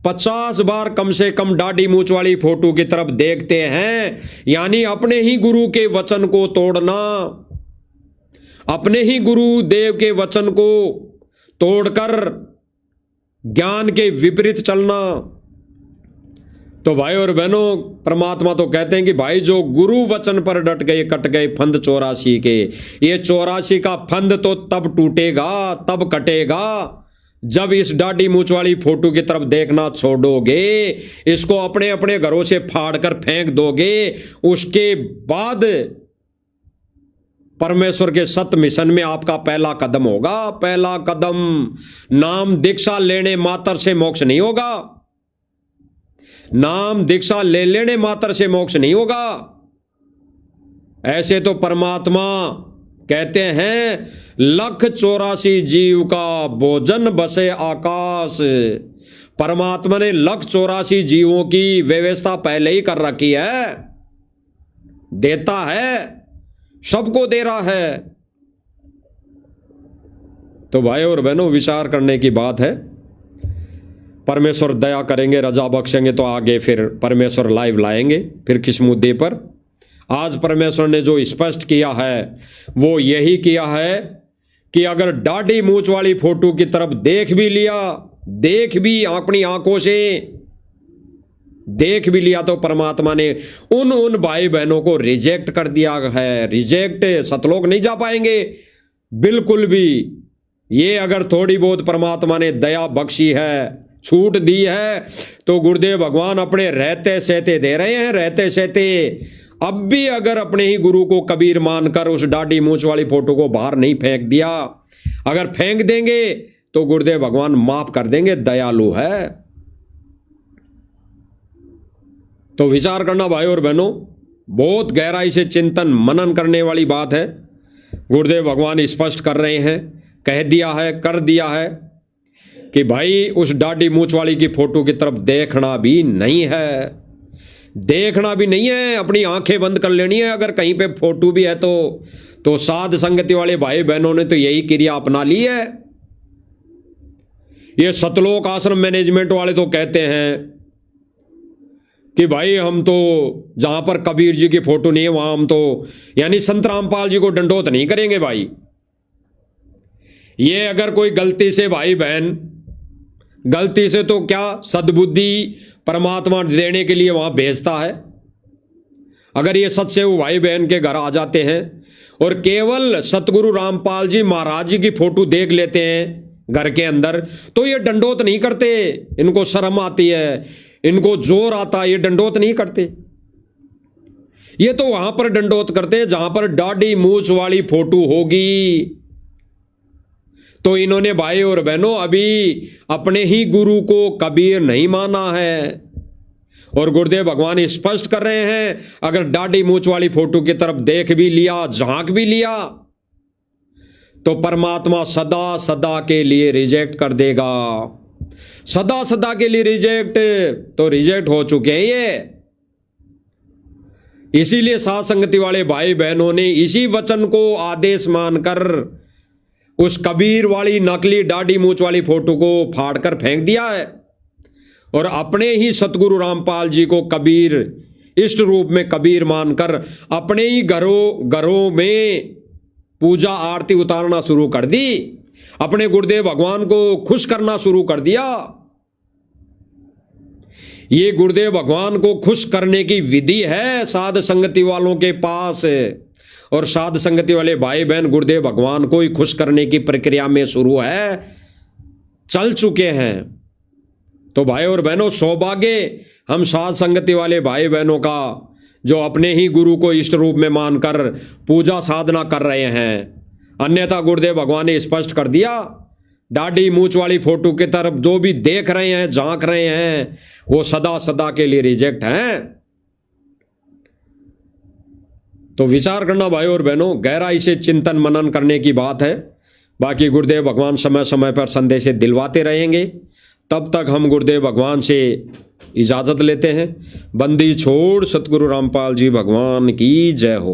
50 बार कम से कम दाढ़ी मूंछ वाली फोटो की तरफ देखते हैं। यानी अपने ही गुरु के वचन को तोड़ना, अपने ही गुरु देव के वचन को तोड़कर ज्ञान के विपरीत चलना। तो भाई और बहनों, परमात्मा तो कहते हैं कि भाई जो गुरु वचन पर डट गए कट गए फंद 84 के। ये 84 का फंद तो तब टूटेगा, तब कटेगा जब इस दाढ़ी मूंछ वाली फोटो की तरफ देखना छोड़ोगे, इसको अपने अपने घरों से फाड़ कर फेंक दोगे। उसके बाद परमेश्वर के सत्य मिशन में आपका पहला कदम होगा। पहला कदम, नाम दीक्षा लेने मात्र से मोक्ष नहीं होगा। नाम दीक्षा ले लेने मात्र से मोक्ष नहीं होगा। ऐसे तो परमात्मा कहते हैं, 184 जीव का भोजन बसे आकाश। परमात्मा ने 184 जीवों की व्यवस्था पहले ही कर रखी है। देता है, सबको दे रहा है। तो भाई और बहनों, विचार करने की बात है। परमेश्वर दया करेंगे, रजा बख्शेंगे तो आगे फिर परमेश्वर लाइव लाएंगे फिर किस मुद्दे पर। आज परमेश्वर ने जो स्पष्ट किया है वो यही किया है कि अगर दाढ़ी मूंछ वाली फोटो की तरफ देख भी लिया, देख भी अपनी आंखों से देख भी लिया, तो परमात्मा ने उन भाई बहनों को रिजेक्ट कर दिया है। रिजेक्ट, सतलोक नहीं जा पाएंगे बिल्कुल भी। ये अगर थोड़ी बहुत परमात्मा ने दया बख्शी है, छूट दी है, तो गुरुदेव भगवान अपने रहते सहते दे रहे हैं, रहते सहते। अब भी अगर अपने ही गुरु को कबीर मानकर उस दाढ़ी मूंछ वाली फोटो को बाहर नहीं फेंक दिया, अगर फेंक देंगे तो गुरुदेव भगवान माफ कर देंगे, दयालु है। तो विचार करना भाई और बहनों, बहुत गहराई से चिंतन मनन करने वाली बात है। गुरुदेव भगवान स्पष्ट कर रहे हैं, कह दिया है, कर दिया है कि भाई उस दाढ़ी मूंछ वाली की फोटो की तरफ देखना भी नहीं है, देखना भी नहीं है। अपनी आंखें बंद कर लेनी है। अगर कहीं पे फोटो भी है तो साध संगति वाले भाई बहनों ने तो यही क्रिया अपना ली है। ये सतलोक आश्रम मैनेजमेंट वाले तो कहते हैं कि भाई हम तो जहां पर कबीर जी की फोटो नहीं है वहां हम तो, यानी संत रामपाल जी को दंडोत नहीं करेंगे भाई। ये अगर कोई गलती से भाई बहन, गलती से तो क्या, सद्बुद्धि परमात्मा देने के लिए वहां भेजता है, अगर ये सच से वो भाई बहन के घर आ जाते हैं और केवल सतगुरु रामपाल जी महाराज जी की फोटो देख लेते हैं घर के अंदर, तो ये डंडोत नहीं करते, इनको शर्म आती है, इनको जोर आता है, ये डंडोत नहीं करते। ये तो वहां पर डंडोत करते हैं जहां पर दाढ़ी मूछ वाली फोटो होगी। तो इन्होंने भाई और बहनों अभी अपने ही गुरु को कबीर नहीं माना है, और गुरुदेव भगवान स्पष्ट कर रहे हैं, अगर दाढ़ी मूछ वाली फोटो की तरफ देख भी लिया, झांक भी लिया, तो परमात्मा सदा सदा के लिए रिजेक्ट कर देगा। सदा सदा के लिए रिजेक्ट, तो रिजेक्ट हो चुके हैं ये। इसीलिए साथ संगति वाले भाई बहनों ने इसी वचन को आदेश मानकर उस कबीर वाली नकली दाढ़ी मूछ वाली फोटो को फाड़कर फेंक दिया है, और अपने ही सतगुरु रामपाल जी को कबीर, इष्ट रूप में कबीर मानकर अपने ही घरों में पूजा आरती उतारना शुरू कर दी, अपने गुरुदेव भगवान को खुश करना शुरू कर दिया। ये गुरुदेव भगवान को खुश करने की विधि है साध संगति वालों के पास, और साध संगति वाले भाई बहन गुरुदेव भगवान को ही खुश करने की प्रक्रिया में शुरू है, चल चुके हैं। तो भाई और बहनों, सौभाग्य हम साध संगति वाले भाई बहनों का जो अपने ही गुरु को इष्ट रूप में मानकर पूजा साधना कर रहे हैं। अन्यथा गुरुदेव भगवान ने स्पष्ट कर दिया, दाढ़ी मूछ वाली फोटो की तरफ जो भी देख रहे हैं, झांक रहे हैं, वो सदा सदा के लिए रिजेक्ट हैं। तो विचार करना भाई और बहनों, गहराई से चिंतन मनन करने की बात है। बाकी गुरुदेव भगवान समय समय पर संदेश दिलवाते रहेंगे। तब तक हम गुरुदेव भगवान से इजाज़त लेते हैं। बंदी छोड़ सतगुरु रामपाल जी भगवान की जय हो।